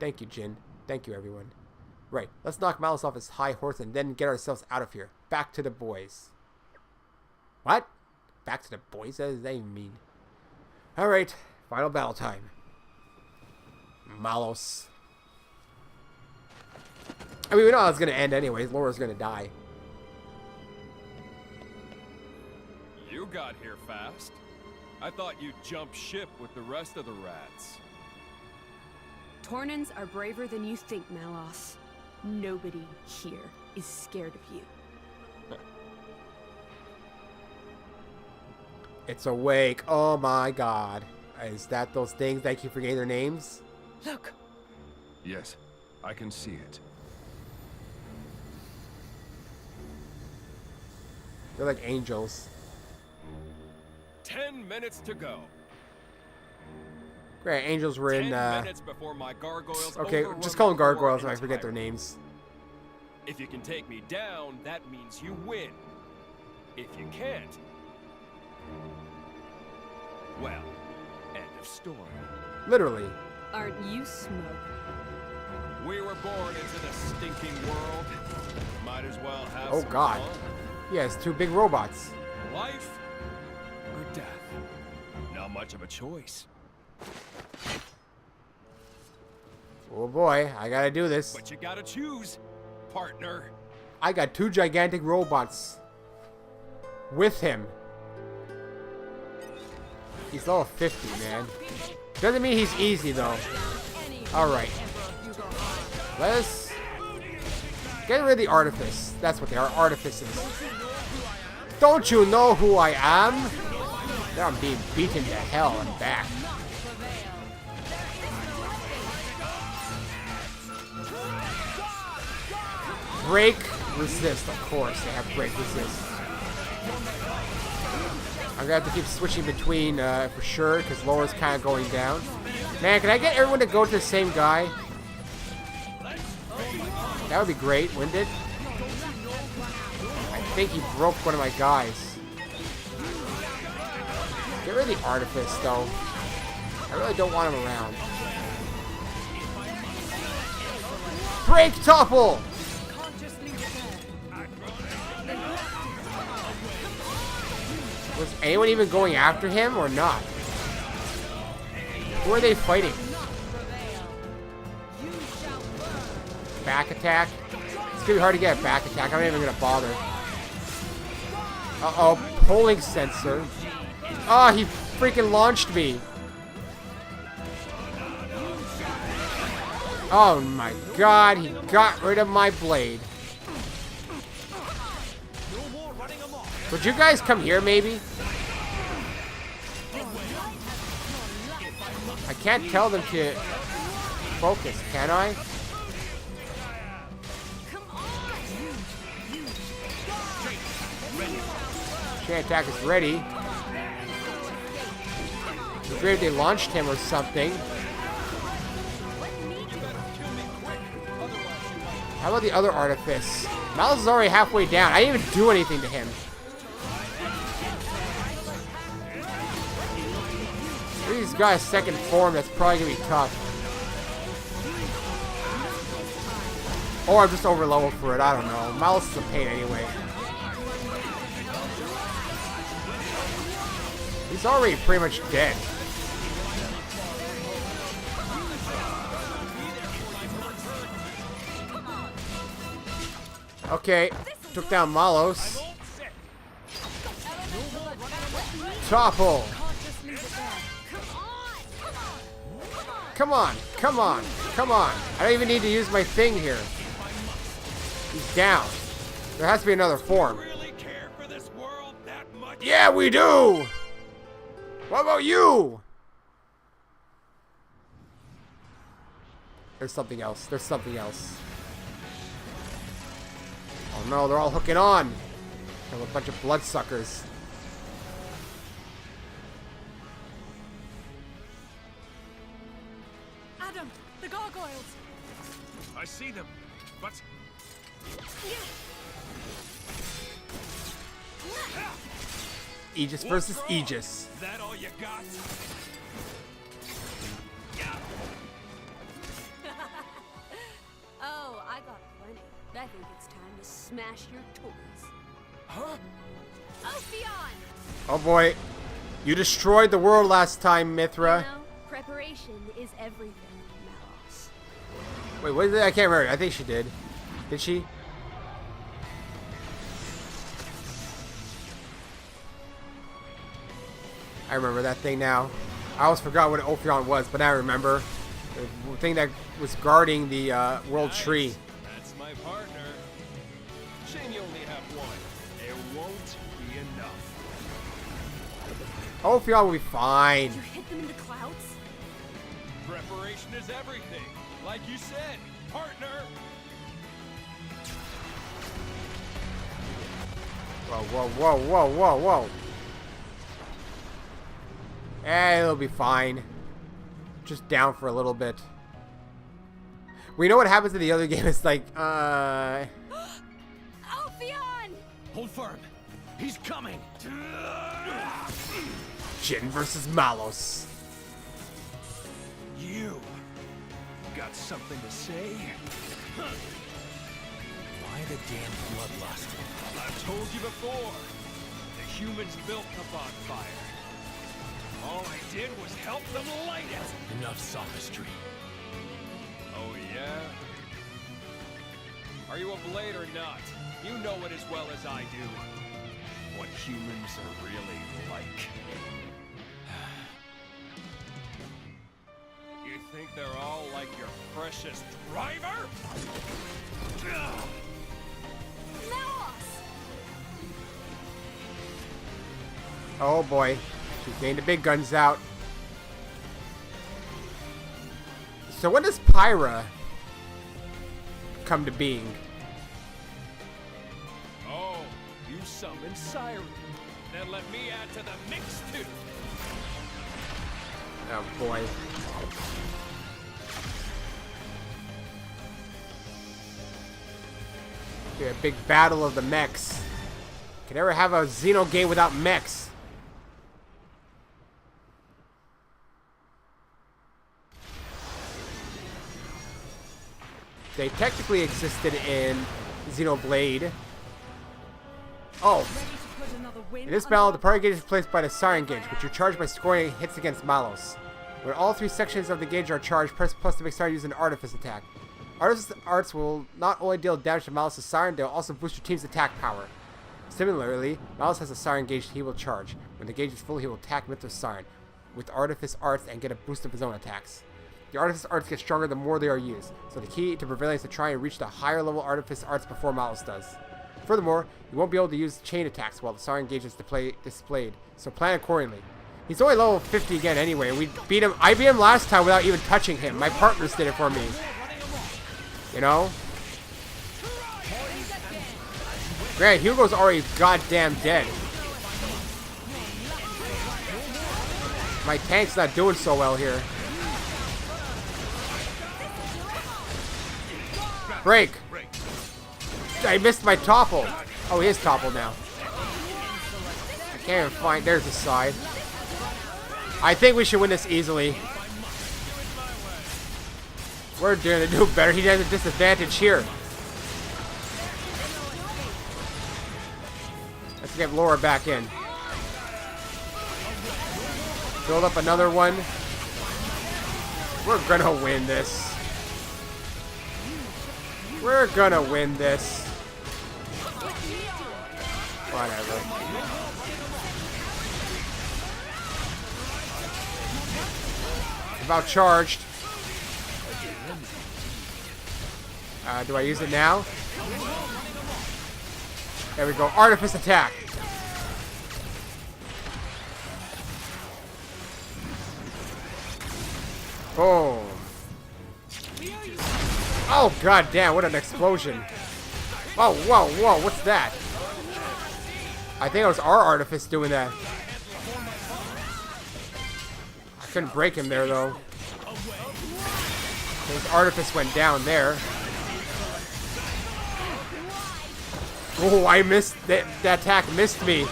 Thank you, Jin. Thank you, everyone. Right, let's knock Malos off his high horse and then get ourselves out of here. Back to the boys. What? Back to the boys? What does that even mean? Alright, final battle time. Malos. I mean, we know how it's going to end anyways. Laura's going to die. You got here fast. I thought you'd jump ship with the rest of the rats. Tornans are braver than you think, Malos. Nobody here is scared of you. It's awake. Oh my god. Is that those things that keep forgetting their names? Look! Yes, I can see it. They're like angels. 10 minutes to go. Great, angels were 10 in. minutes before my gargoyles. Okay, overrun just call them the floor gargoyles and I forget their entirely. names. If you can take me down, that means you win. If you can't, well, end of story. Literally. Aren't you smoke? We were born into the stinking world. Might as well have Oh some God. fun. Yes, two big robots. Life or death? Not much of a choice. Oh boy, I gotta do this. But you gotta choose, partner. I got two gigantic robots with him. He's level 50, man. Doesn't mean he's easy though. Alright. Let's get rid of the artifice. That's what they are, artifices. Don't you know who I am? Now I'm being beaten to hell and back. Break, resist, of course. They have break, resist. I'm gonna have to keep switching between for sure, because Laura's kind of going down. Man, can I get everyone to go to the same guy? That would be great, wouldn't it? I think he broke one of my guys. Get rid of the artifice, though. I really don't want him around. Break topple! Was anyone even going after him or not? Who are they fighting? Back attack? It's gonna be hard to get a back attack. I'm not even gonna bother. Uh-oh, polling sensor. Oh, he freaking launched me. Oh my God, he got rid of my blade. Would you guys come here, maybe? I can't tell them to focus, can I? Chain attack is ready. It's great if they launched him or something. How about the other artifice? Malos is already halfway down. I didn't even do anything to him. If he's got a second form, that's probably gonna be tough. Or I'm just over level for it, I don't know. Malos is a pain anyway. He's already pretty much dead. Okay, took down Malos. Topple! Come on, come on, come on. I don't even need to use my thing here. He's down. There has to be another form. Yeah, we do! What about you? There's something else. There's something else. Oh no, they're all hooking on. They're a bunch of bloodsuckers. Adam, the gargoyles. I see them, but Aegis versus Aegis. is that all you got? Oh, I got plenty. I think it's time to smash your toys. Huh? Ophion! Oh boy. You destroyed the world last time, Mithra. You know, preparation is everything, Malos. Wait, what is it? I can't remember. I think she did. Did she? I remember that thing now. I always forgot what Ophion was, but now I remember. The thing that was guarding the world tree. That's my partner. Shame you only have one. It won't be enough. Ophion will be fine. Did you hit them in the clouds? Preparation is everything. Like you said, partner. Whoa, whoa, whoa, whoa, whoa, whoa. Eh, it'll be fine. Just down for a little bit. We know what happens in the other game. It's like, Ophion! Hold firm. He's coming. Jin versus Malos. You got something to say? Why the damn bloodlust? I've told you before. The humans built the bonfire. All I did was help them light it. Enough sophistry. Oh, yeah? Are you a blade or not? You know it as well as I do. What humans are really like. You think they're all like your precious driver? Malos! Oh boy. She's getting the big guns out. So when does Pyra come to being? Oh, you summoned Siren. Then let me add to the mix too. Oh boy. Okay, a big battle of the mechs. Can never have a Xeno game without mechs. They technically existed in Xenoblade. Oh. Ready to put another win In this under battle, our the party gauge is replaced by the Siren gauge, which you're charged by scoring hits against Malos. When all three sections of the gauge are charged, press plus to make Siren use an Artifice attack. Artifice arts will not only deal damage to Malos' Siren, they'll also boost your team's attack power. Similarly, Malos has a Siren gauge he will charge. When the gauge is full, he will attack Mythos Siren with Artifice arts and get a boost of his own attacks. The Artifice arts get stronger the more they are used, so the key to prevailing is to try and reach the higher level Artifice arts before Malos does. Furthermore, you won't be able to use chain attacks while the Siren gauge is displayed, so plan accordingly. He's only level 50 again anyway, and we beat him. I beat him last time without even touching him. My partners did it for me. You know? Grant, Hugo's already goddamn dead. My tank's not doing so well here. Break! I missed my topple. Oh, he is toppled now. I can't even find. There's the side. I think we should win this easily. We're doing to do better. He has a disadvantage here. Let's get Laura back in. Build up another one. We're gonna win this. We're gonna win this. Whatever. About charged. Do I use it now? There we go. Artifice attack. Boom. Oh, god damn, what an explosion. Whoa, whoa, whoa, what's that? I think it was our Artifice doing that. I couldn't break him there, though. His Artifice went down there. Oh, I missed that. That attack missed me.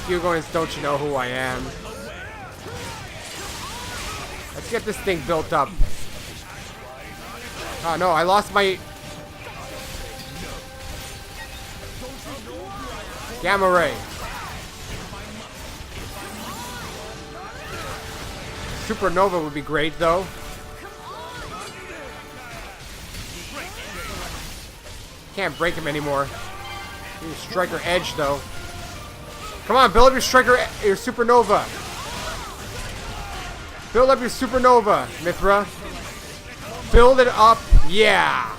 Hugo, don't you know who I am? Let's get this thing built up. Oh no, I lost my Gamma Ray. Supernova would be great though. Can't break him anymore. Need Striker Edge though. Come on, build up your Striker, your Supernova. Build up your Supernova, Mithra. Build it up, yeah.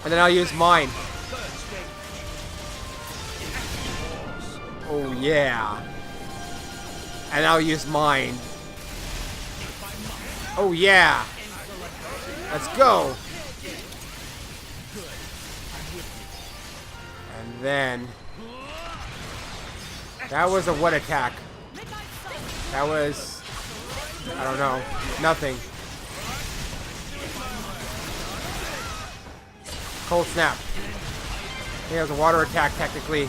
And then I'll use mine. Oh yeah. And I'll use mine. Oh yeah. Let's go. then... That was a what attack? That was... I don't know. Nothing. Cold snap. I think that was a water attack, technically.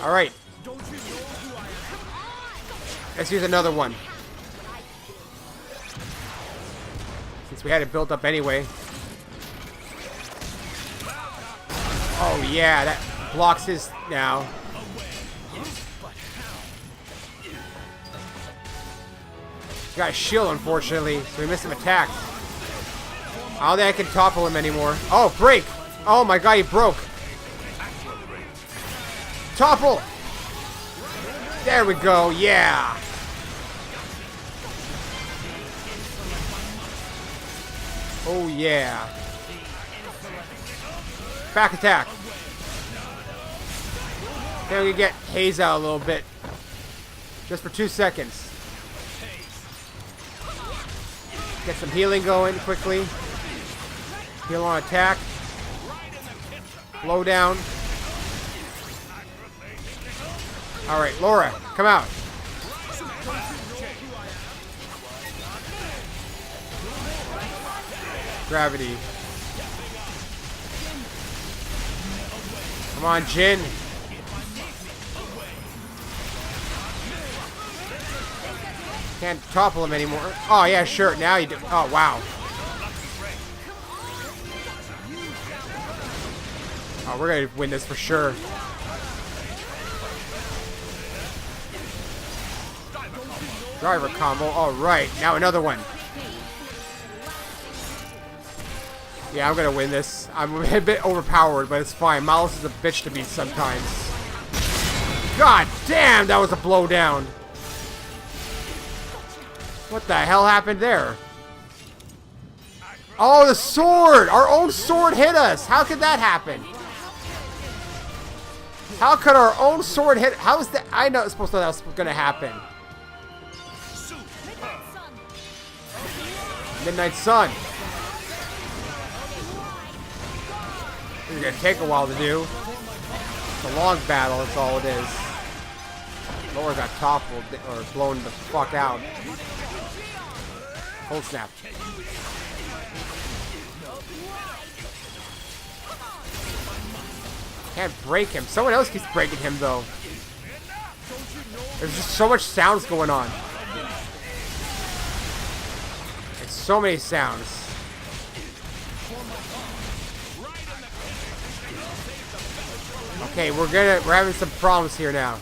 Alright. Let's use another one. Since we had it built up anyway. Oh yeah, that blocks his now. Got a shield, unfortunately, so we missed some attacks. I don't think I can topple him anymore. Oh, break! Oh my god, he broke. Topple! There we go, yeah! Oh yeah. Back attack. Then we can get Haze out a little bit. Just for 2 seconds. Get some healing going quickly. Heal on attack. Blow down. Alright, Laura, come out. Gravity. Come on, Jin. Can't topple him anymore. Oh, yeah, sure. Now you do. Oh, wow. Oh, we're going to win this for sure. Driver combo. All right. Now another one. Yeah, I'm going to win this. I'm a bit overpowered, but it's fine. Malos is a bitch to beat sometimes. God damn, that was a blow down. What the hell happened there? Oh, the sword! Our own sword hit us! How could that happen? How could our own sword hit? How is that? I know it's supposed to know that was going to happen. Midnight Sun. This is going to take a while to do. It's a long battle, that's all it is. Laura got toppled or blown the fuck out. Cold snap. Can't break him. Someone else keeps breaking him though. There's just so much sounds going on. It's so many sounds. Okay, we're having some problems here now.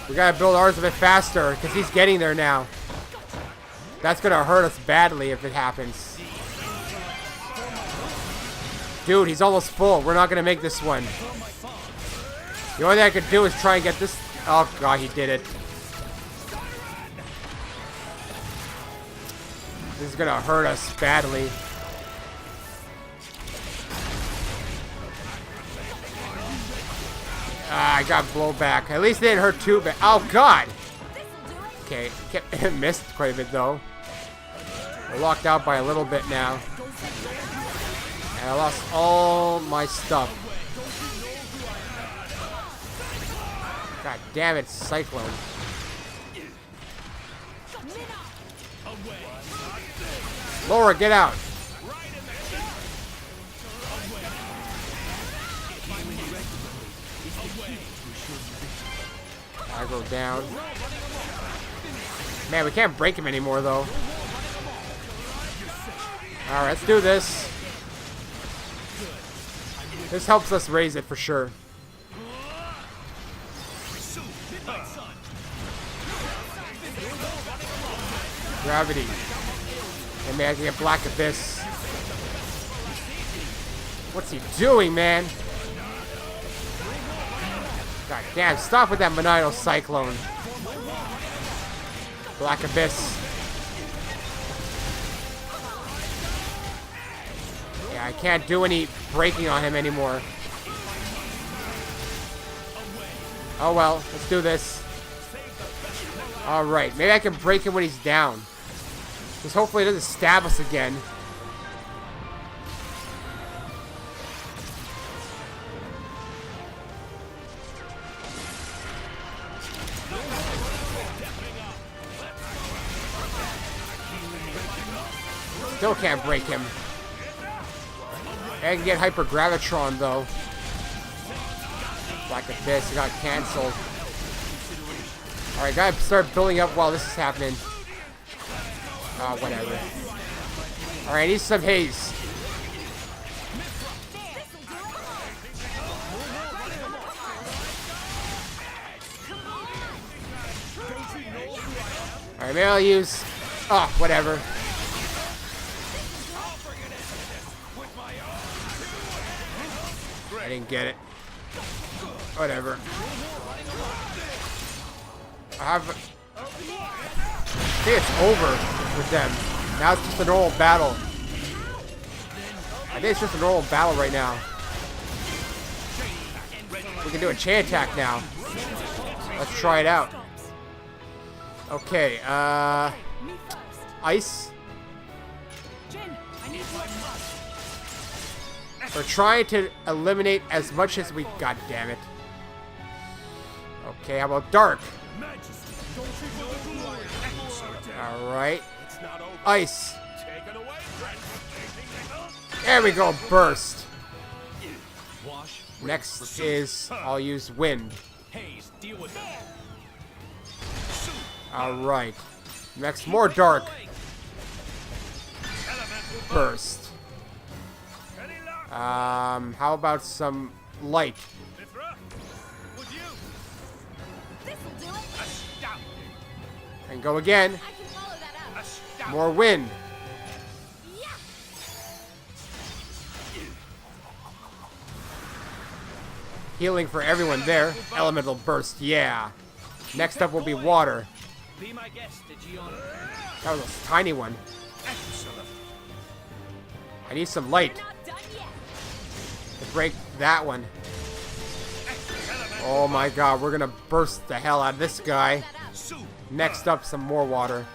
We gotta build ours a bit faster because he's getting there now. That's gonna hurt us badly if it happens. Dude, he's almost full. We're not gonna make this one. The only thing I could do is try and get this. Oh god, he did it. This is gonna hurt us badly. Ah, I got blowback. At least it didn't hurt too bad. Oh god! Okay, missed quite a bit though. We're locked out by a little bit now. And I lost all my stuff. God damn it, Cyclone. Laura, get out! I go down. Man, we can't break him anymore though. Alright, let's do this. This helps us raise it for sure. Gravity. And man, I can get Black Abyss. What's he doing, man? God damn, stop with that Manital Cyclone. Black Abyss. Yeah, I can't do any breaking on him anymore. Oh well, let's do this. Alright, maybe I can break him when he's down. Because hopefully it doesn't stab us again. Still can't break him. I can get Hyper Gravitron though. Black Abyss got cancelled. Alright, gotta start building up while this is happening. Whatever. Alright, I need some haze. Alright, maybe I'll use... Oh, whatever. I didn't get it. Whatever. I think it's over with them. Now it's just a normal battle. I think it's just a normal battle right now. We can do a chain attack now. Let's try it out. Okay, ice. We're trying to eliminate as much as we... God damn it. Okay, how about dark? Alright. Ice. There we go, burst. Next is... I'll use wind. Alright. Next, more dark. Burst. How about some light? And go again. More wind. Healing for everyone there. Elemental burst, yeah. Next up will be water. Be my guest, That was a tiny one. I need some light to break that one. Oh my god, we're gonna burst the hell out of this guy. Next up, some more water.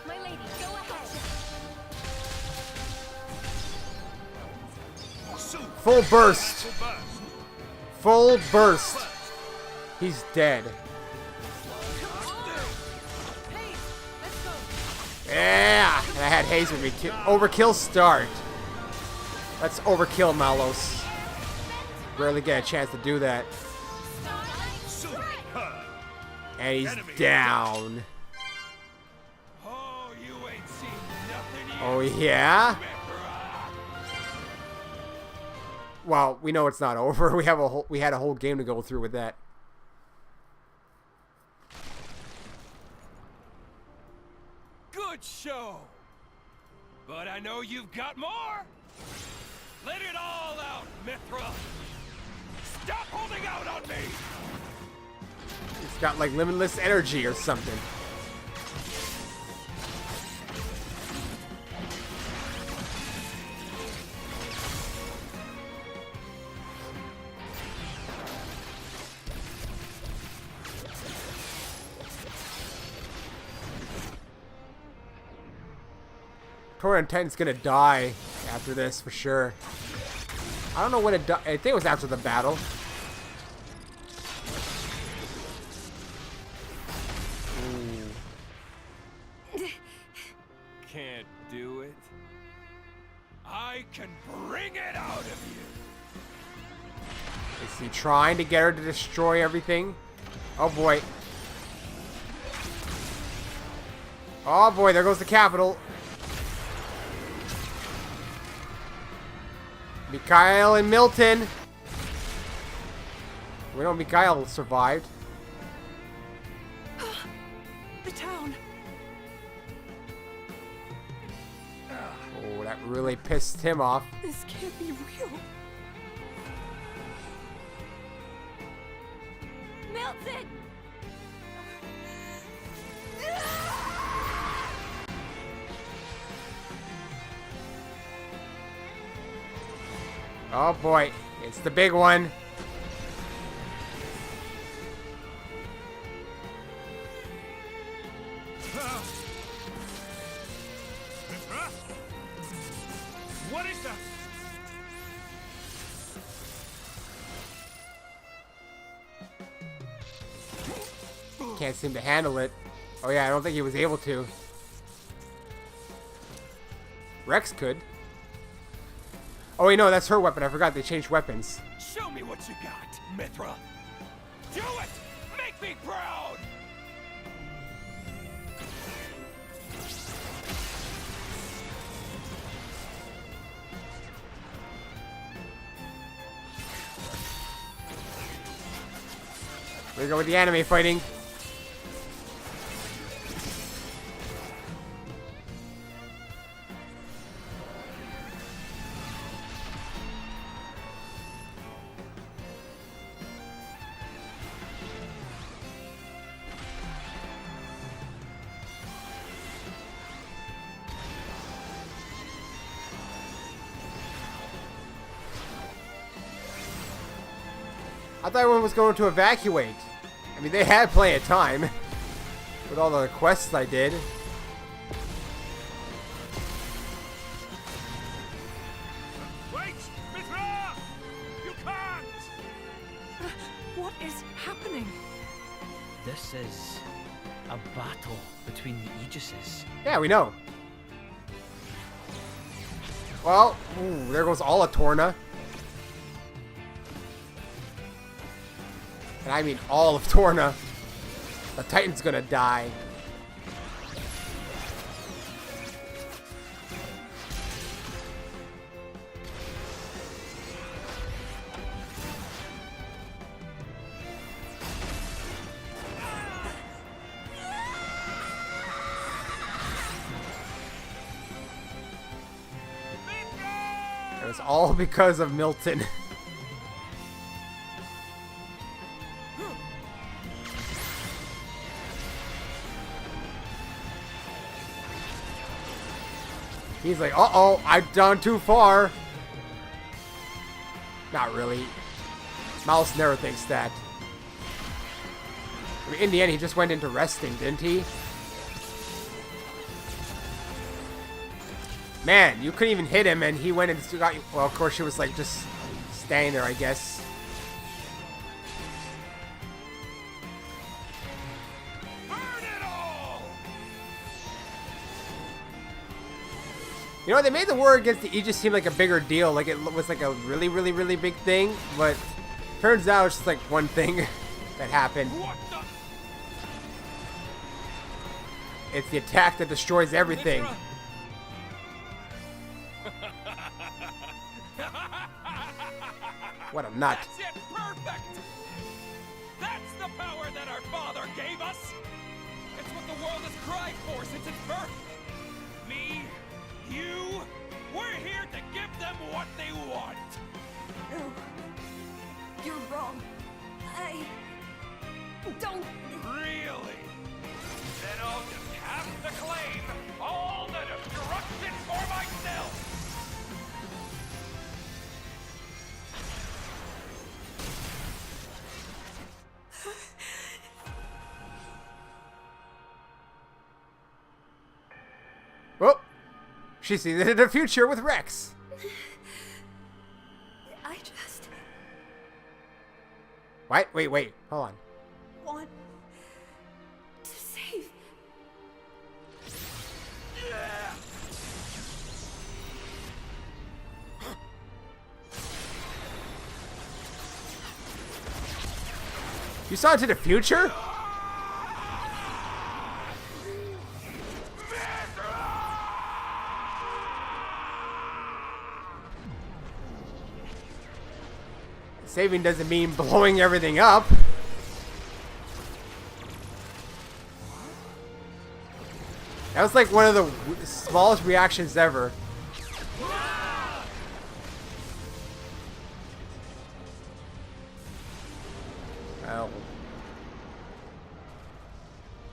Full burst. Full burst. He's dead. Yeah! And I had haze with me. Overkill start. Let's overkill Malos. Rarely get a chance to do that. And he's down. Oh yeah? Well, we know it's not over. We had a whole game to go through with that. Good show. But I know you've got more. Let it all out, Mithra. Stop holding out on me. It's got like limitless energy or something. Torna Titan's gonna die after this for sure. I don't know when it died. I think it was after the battle. Can't do it. I can bring it out of you. Is he trying to get her to destroy everything? Oh boy. Oh boy, there goes the capital. Mikhail and Milton. We know Mikhail survived. The town. Oh, that really pissed him off. This can't be real. Milton! Oh boy, it's the big one. What is that? Can't seem to handle it. Oh yeah, I don't think he was able to. Rex could. Oh wait, no, that's her weapon. I forgot they changed weapons. Show me what you got, Mithra. Do it! Make me proud! We go with the anime fighting. I thought everyone was going to evacuate. I mean, they had plenty of time with all the quests I did. Wait! Mithra! You can't! What is happening? This is a battle between the Aegises. Yeah, we know. Well, ooh, there goes all of Torna. And I mean all of Torna. The Titan's gonna die. It was all because of Milton. He's like, uh-oh, I've gone too far. Not really. Malos never thinks that. I mean, in the end, he just went into resting, didn't he? Man, you couldn't even hit him, and he went and still got you. Well, of course, she was like just standing there, I guess. You know, they made the war against the Aegis seem like a bigger deal. Like, it was like a really, really, really big thing. But turns out it's just like one thing that happened. What the? It's the attack that destroys everything. What a nut. That's it! Perfect! That's the power that our father gave us! It's what the world has cried for since its birth! Me, you, we're here to give them what they want! No. You're wrong. I don't. Really? Then I'll just have to claim all the destruction for myself! Oh, she sees it in the future with Rex. I just What? Wait, hold on. want to save. You saw into the future? Saving doesn't mean blowing everything up. That was like one of the smallest reactions ever.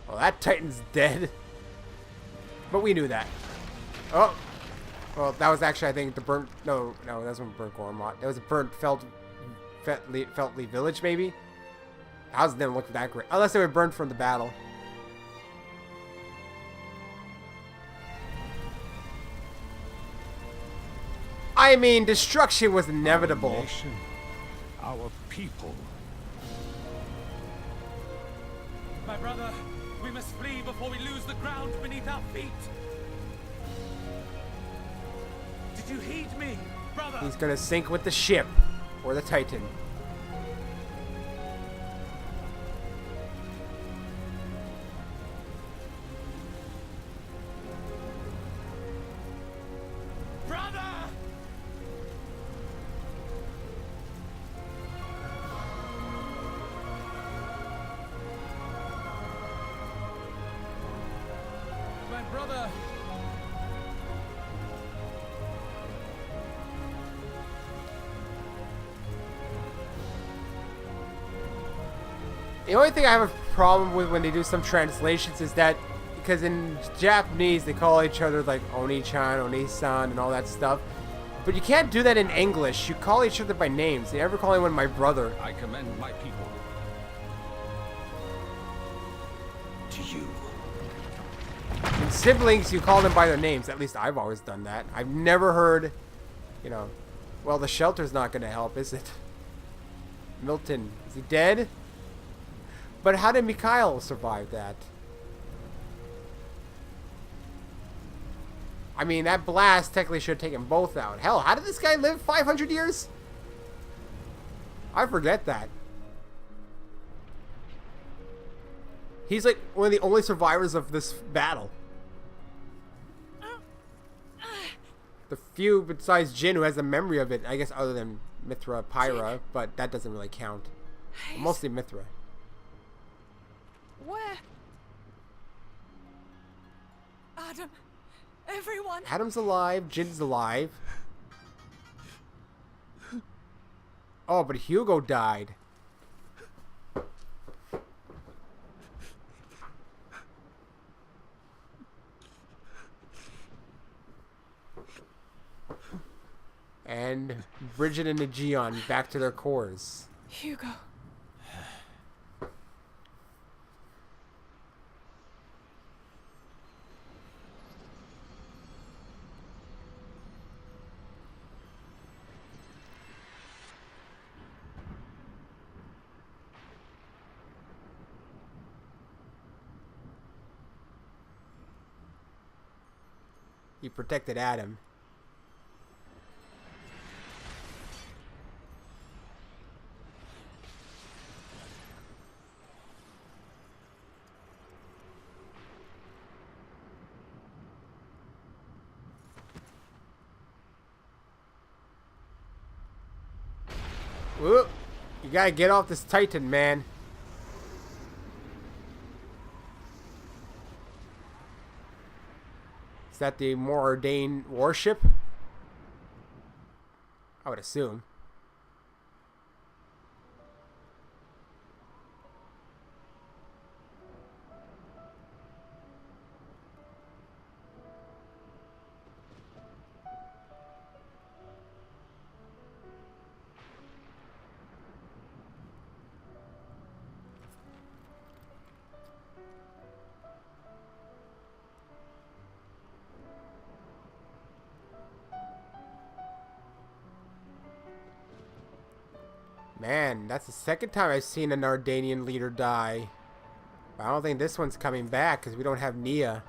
Well, that Titan's dead. But we knew that. Oh. Well, that was actually, I think, the burnt... No, that wasn't burnt Gormott. That was a burnt Feltley village, maybe? The houses didn't look that great. Unless they were burnt from the battle. I mean, destruction was inevitable. Our nation, our people. My brother, we must flee before we lose the ground beneath our feet. Did you heed me? He's gonna sink with the ship. Or the Titan. Brother! My brother! The only thing I have a problem with when they do some translations is that because in Japanese they call each other like Oni-chan, Oni-san, and all that stuff. But you can't do that in English. You call each other by names. They never call anyone my brother. I commend my people to you. In siblings, you call them by their names. At least I've always done that. I've never heard, you know, well, the shelter's not going to help, is it? Milton, is he dead? But how did Mikhail survive that? I mean, that blast technically should have taken both out. Hell, how did this guy live 500 years? I forget that. He's like one of the only survivors of this battle. The few besides Jin who has a memory of it, I guess other than Mithra, Pyra, but that doesn't really count. Mostly Mithra. Where? Adam, everyone. Adam's alive, Jin's alive. Oh, but Hugo died. And Bridget and Aegeon back to their cores. Hugo. He protected Adam. Whoop. You gotta get off this Titan, man. Is that the more ordained warship? I would assume. Man, that's the second time I've seen an Ardanian leader die. But I don't think this one's coming back because we don't have Nia.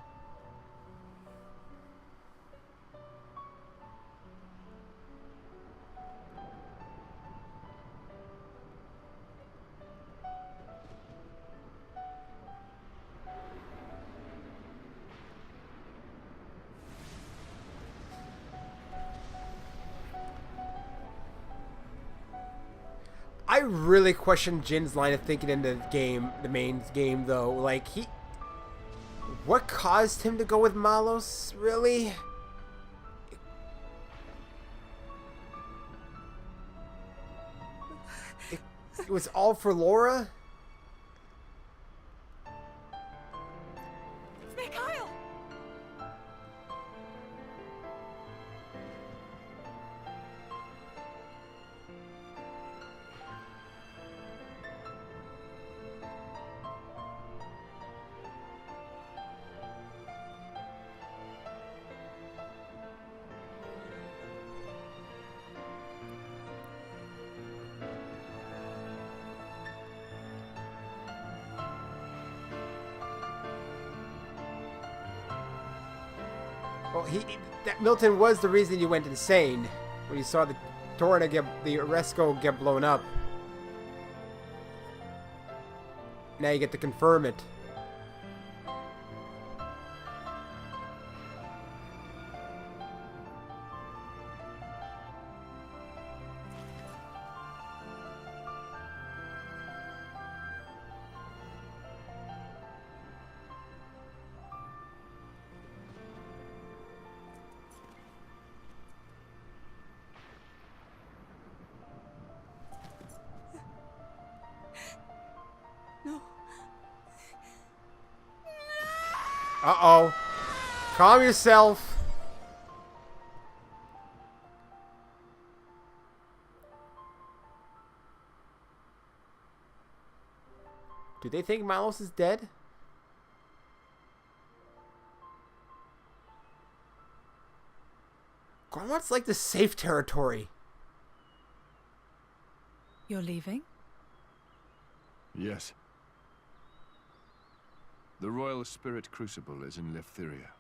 I really question Jin's line of thinking in the game, the main game, though. Like, what caused him to go with Malos, really? It was all for Laura? Mikhail! Well, that Milton was the reason you went insane. when you saw the Torna the Oresco get blown up. Now you get to confirm it. No. Uh-oh. Calm yourself. Do they think Malos is dead? Gormot's like the safe territory. You're leaving? Yes. The Royal Spirit Crucible is in Fria.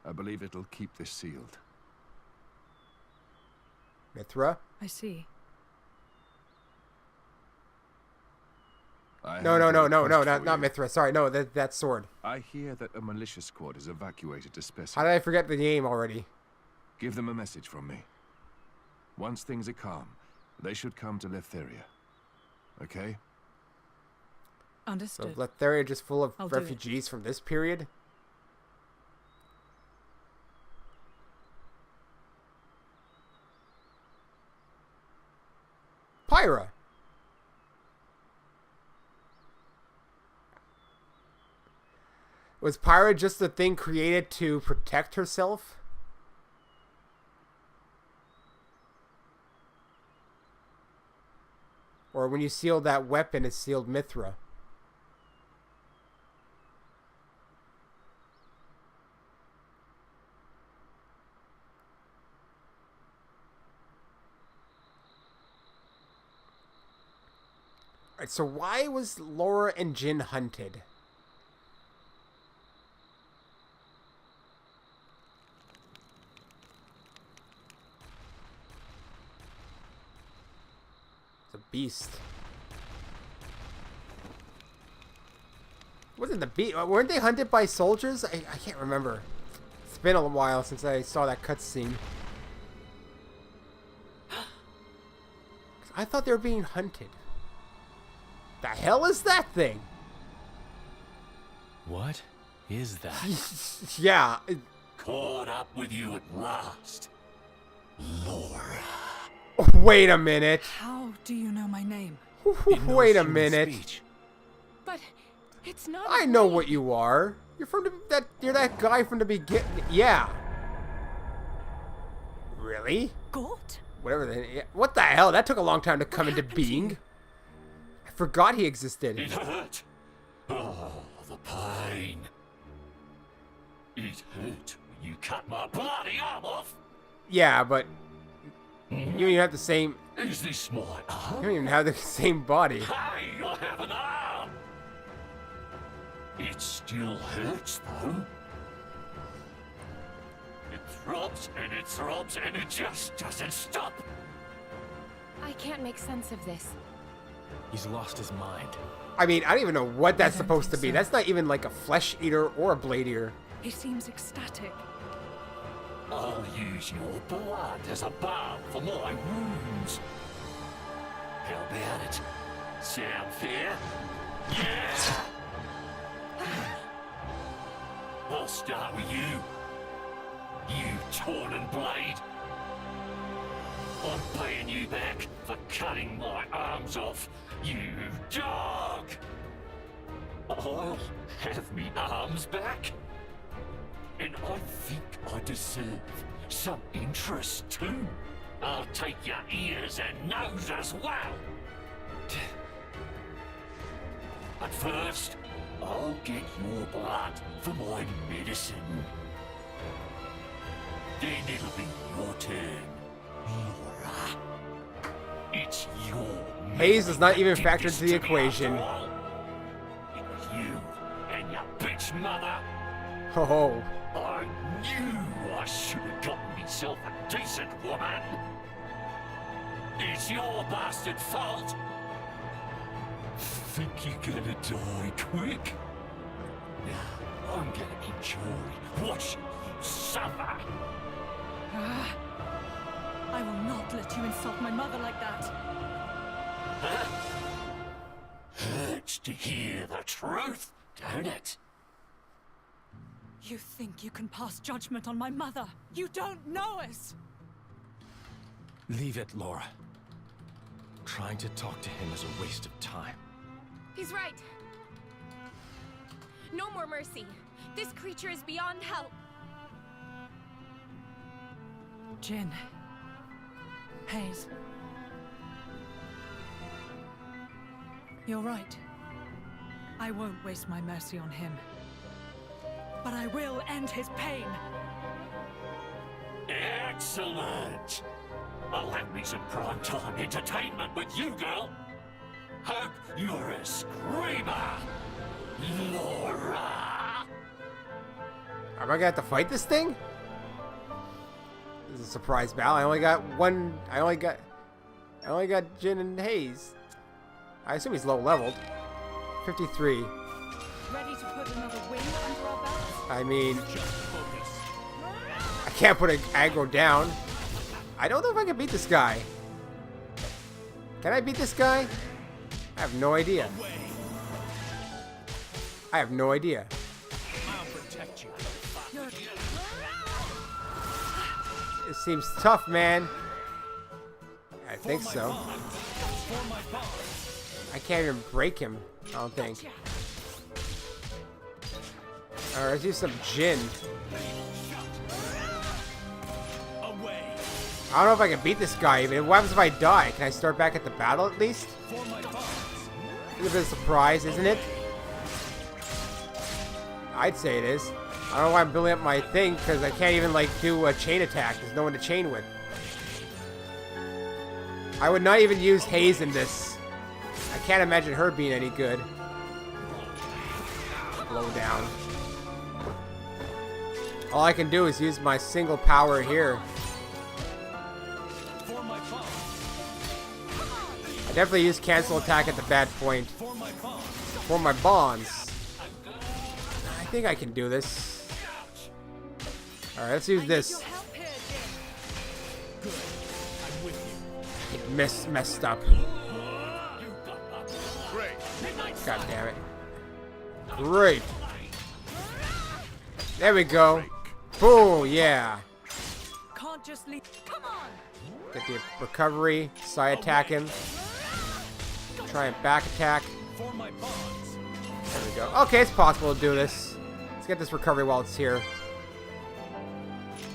I believe it'll keep this sealed. Mithra? I see. No, not Mithra. Sorry, no, that sword. I hear that a militia squad is evacuated to How Specimen. did I forget the name already? Give them a message from me. Once things are calm, they should come to Leptheria. Okay? So Understood. Leptheria just full of I'll do it. refugees from this period? Pyra. Was Pyra just a thing created to protect herself? Or when you seal that weapon, it sealed Mithra? Alright, so why was Laura and Jin hunted? It's a beast. Wasn't the beast? Weren't they hunted by soldiers? I can't remember. It's been a while since I saw that cutscene. I thought they were being hunted. The hell is that thing? What is that? Yeah. Caught up with you at last, Laura. Wait a minute. How do you know my name? It knows Wait a human minute. speech. But it's not. I know what you are. You're from you're that guy from the beginning. Yeah. Really? Gort? Whatever. What the hell? That took a long time to come into happened to being. you? I forgot he existed. It hurt. Oh, the pain. It hurt when you cut my bloody arm off. Yeah, but you don't even have the same. Is this my You arm? don't even have the same body. Hey, I have an arm. It still hurts, though. It throbs and it throbs and it just doesn't stop. I can't make sense of this. He's lost his mind. I mean, I don't even know what that's don't supposed to think be. so. That's not even like a flesh eater or a blade eater. He seems ecstatic. I'll use your blood as a balm for my wounds. How about it? Sound fair? Yeah! I'll start with you. You Torna blade. I'm paying you back for cutting my arms off, you dog! I'll have me arms back. And I think I deserve some interest too. I'll take your ears and nose as well. But first, I'll get your blood for my medicine. Then it'll be your turn, Laura. It's your Haze does not even did factor this into the to me equation. after all. It was you and your bitch mother. Oh, I knew I should have gotten yourself a decent woman. It's your bastard fault. Think you're gonna die quick? Now, I'm gonna enjoy watching you suffer. I will not let you insult my mother like that. Hurts to hear the truth, don't it? You think you can pass judgment on my mother? You don't know us! Leave it, Laura. Trying to talk to him is a waste of time. He's right. No more mercy. This creature is beyond help. Jin. Hayes. You're right. I won't waste my mercy on him. But I will end his pain. Excellent. I'll have me some prime-time entertainment with you, girl. Hope you're a screamer, Laura. Am I gonna have to fight this thing? This is a surprise battle. I only got one. I only got Jin and Hayes. I assume he's low leveled. 53. Ready to put another wing under our belts? I mean, I can't put an aggro down. I don't know if I can beat this guy. Can I beat this guy? I have no idea. I have no idea. I'll protect you. It seems tough, man. I think so. For my bonds. I can't even break him, I don't think. Alright, let's use some Jin. Away. I don't know if I can beat this guy even. What happens if I die? Can I start back at the battle at least? For my bonds. It's a bit of a surprise, isn't it? I'd say it is. I don't know why I'm building up my thing, because I can't even, like, do a chain attack. There's no one to chain with. I would not even use Hayes in this. I can't imagine her being any good. Blow down. All I can do is use my single power here. For my bonds. I definitely use cancel attack at the bad point. For my bonds. For my bonds. I think I can do this. Alright, let's use this. Good. I'm with you. It messed up. God damn it. Great. There we go. Boom, yeah. Can't just leave. Come on! Get the recovery. Side attack him. Try and back attack. For my bonds. There we go. Okay, it's possible to do this. Let's get this recovery while it's here.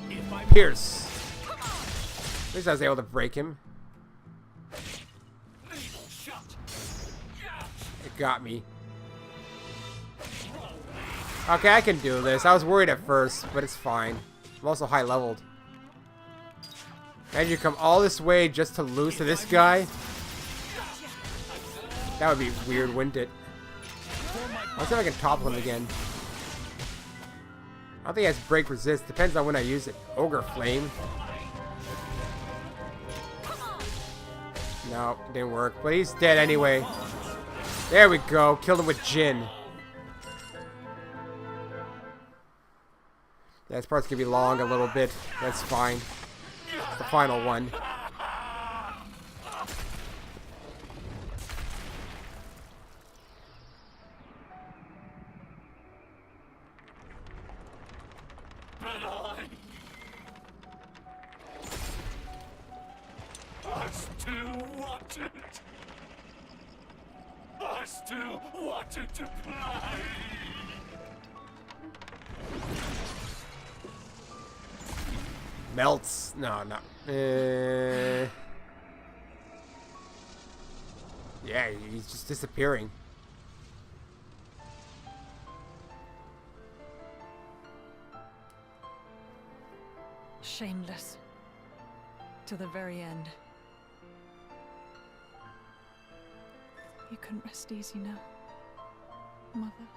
If I Pierce. At least I was able to break him. It got me. Okay, I can do this. I was worried at first, but it's fine. I'm also high leveled. Imagine you come all this way just to lose to this guy. That would be weird, wouldn't it? Let's see if I can topple him again. I don't think it has break resist. Depends on when I use it. Ogre Flame. No, it didn't work. But he's dead anyway. There we go. Killed him with Jin. Yeah, this part's gonna be long a little bit. That's fine. It's the final one. I still wanted. I still wanted to play. Melts. No, no. Yeah, he's just disappearing. Shameless. To the very end. You can rest easy now, Mother.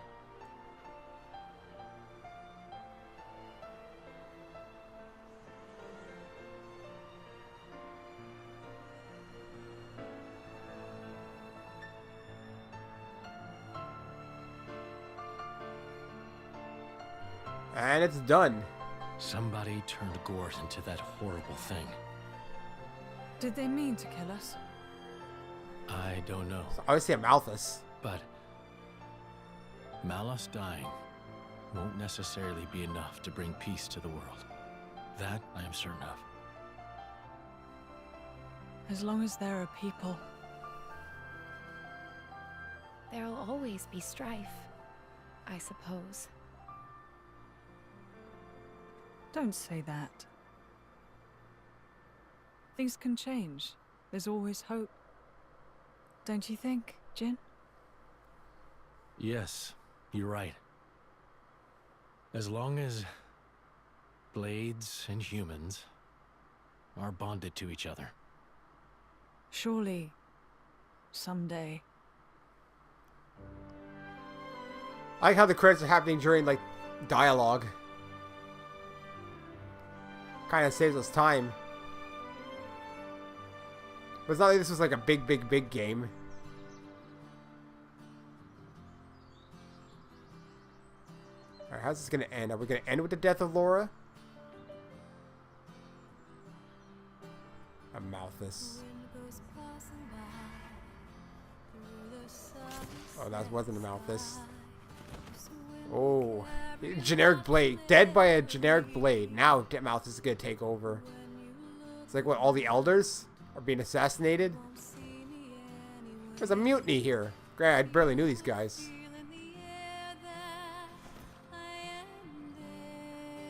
And it's done. Somebody turned Gort into that horrible thing. Did they mean to kill us? I don't know. So obviously a Malthus. But Malos dying won't necessarily be enough to bring peace to the world. That I am certain of. As long as there are people. There'll always be strife, I suppose. Don't say that. Things can change. There's always hope. Don't you think, Jin? Yes, you're right. As long as blades and humans are bonded to each other. Surely, someday. I like how the credits are happening during, like, dialogue. Kind of saves us time. But it's not like this was like a big game. Alright, how's this gonna end? Are we gonna end with the death of Laura? A Malthus. Oh, that wasn't a Malthus. Oh, generic blade. Dead by a generic blade. Now Malthus is gonna take over. It's like what, all the elders are being assassinated? There's a mutiny here. Great, I barely knew these guys.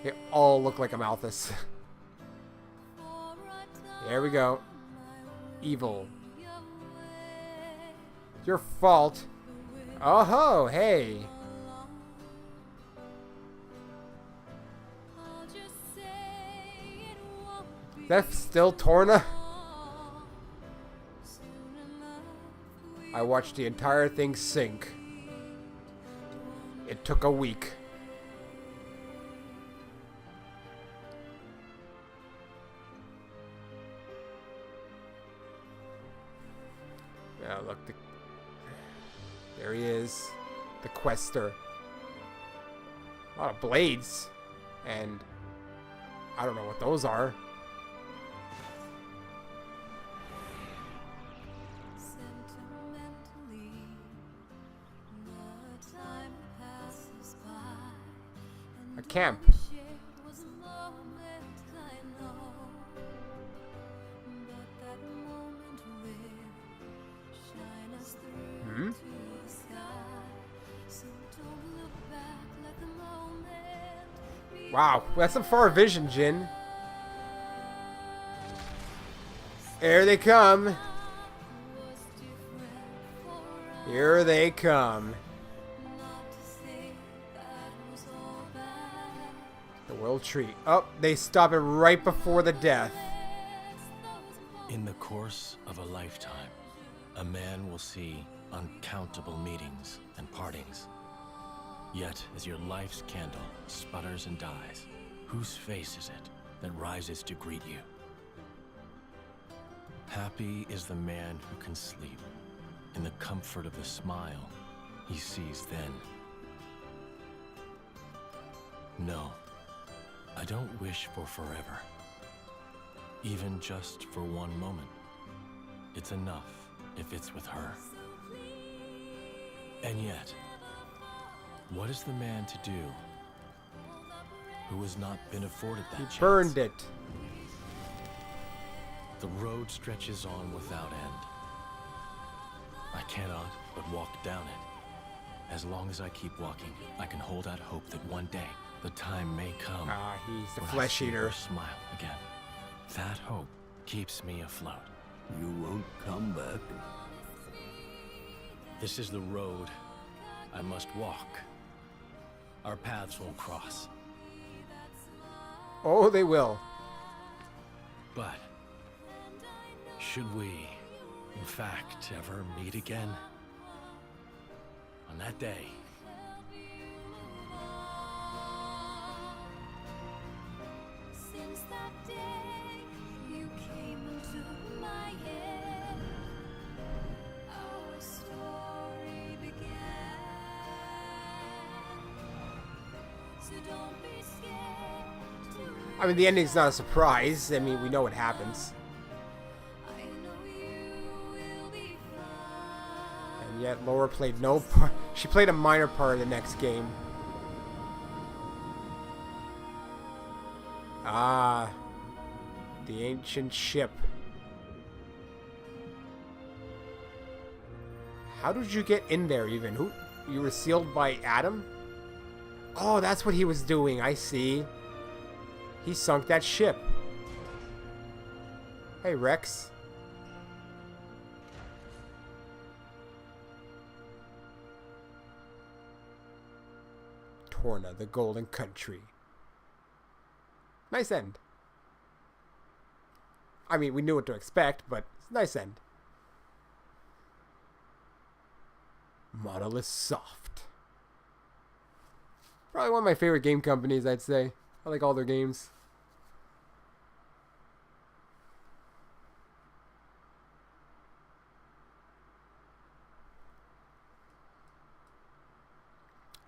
They all look like a Malthus. There we go. Evil. Your fault. Oh ho, hey. That's still Torna? I watched the entire thing sink. It took a week. Yeah, look, there he is. The Quester. A lot of blades. And I don't know what those are. A camp. Hmm? Wow, that's some far vision, Jin. Here they come. Here they come. The World Tree. Oh, they stop it right before the death. In the course of a lifetime, a man will see uncountable meetings and partings. Yet, as your life's candle sputters and dies, whose face is it that rises to greet you? Happy is the man who can sleep in the comfort of the smile he sees then. No, I don't wish for forever. Even just for one moment. It's enough if it's with her. And yet, what is the man to do who has not been afforded that chance? He burned it. The road stretches on without end. I cannot but walk down it. As long as I keep walking, I can hold out hope that one day the time may come. Ah, he's the when I flesh see eater. her smile again. That hope keeps me afloat. You won't come back. This is the road I must walk. Our paths won't cross. Oh, they will. But should we, in fact, ever meet again? On that day, Since that day you came into my head, our story began. So don't be I mean, the ending's not a surprise. I mean, we know what happens. I know you will be fine. And yet, Laura played no part. She played a minor part in the next game. Ah, the ancient ship. How did you get in there even? Who? You were sealed by Adam? Oh, that's what he was doing. I see. He sunk that ship. Hey, Rex. Torna, the Golden Country. Nice end. I mean, we knew what to expect, but it's a nice end. Monolith Soft. Probably one of my favorite game companies, I'd say. I like all their games.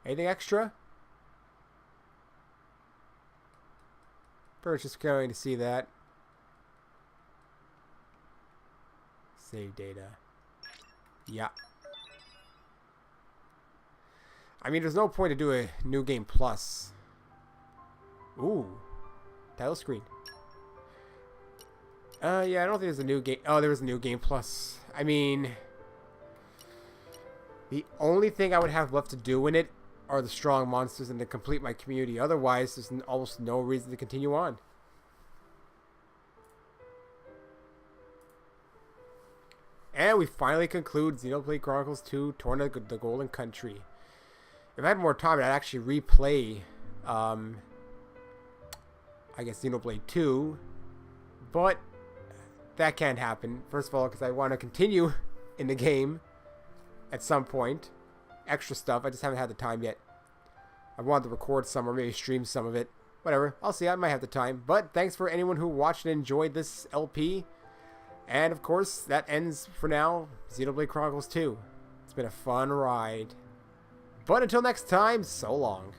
Anything extra? Pretty much just going to see that. Save data. Yeah. I mean, there's no point to do a new game plus. Ooh. Title screen. Yeah, I don't think there's a new game. Oh, there was a new game plus. I mean, the only thing I would have left to do in it are the strong monsters and to complete my community. Otherwise, there's almost no reason to continue on. And we finally conclude Xenoblade Chronicles 2 Torna, the Golden Country. If I had more time, I'd actually replay, I guess, Xenoblade 2. But that can't happen. First of all, because I want to continue in the game at some point. Extra stuff. I just haven't had the time yet. I wanted to record some or maybe stream some of it. Whatever. I'll see. I might have the time. But thanks for anyone who watched and enjoyed this LP. And, of course, that ends for now. Xenoblade Chronicles 2. It's been a fun ride. But until next time, so long.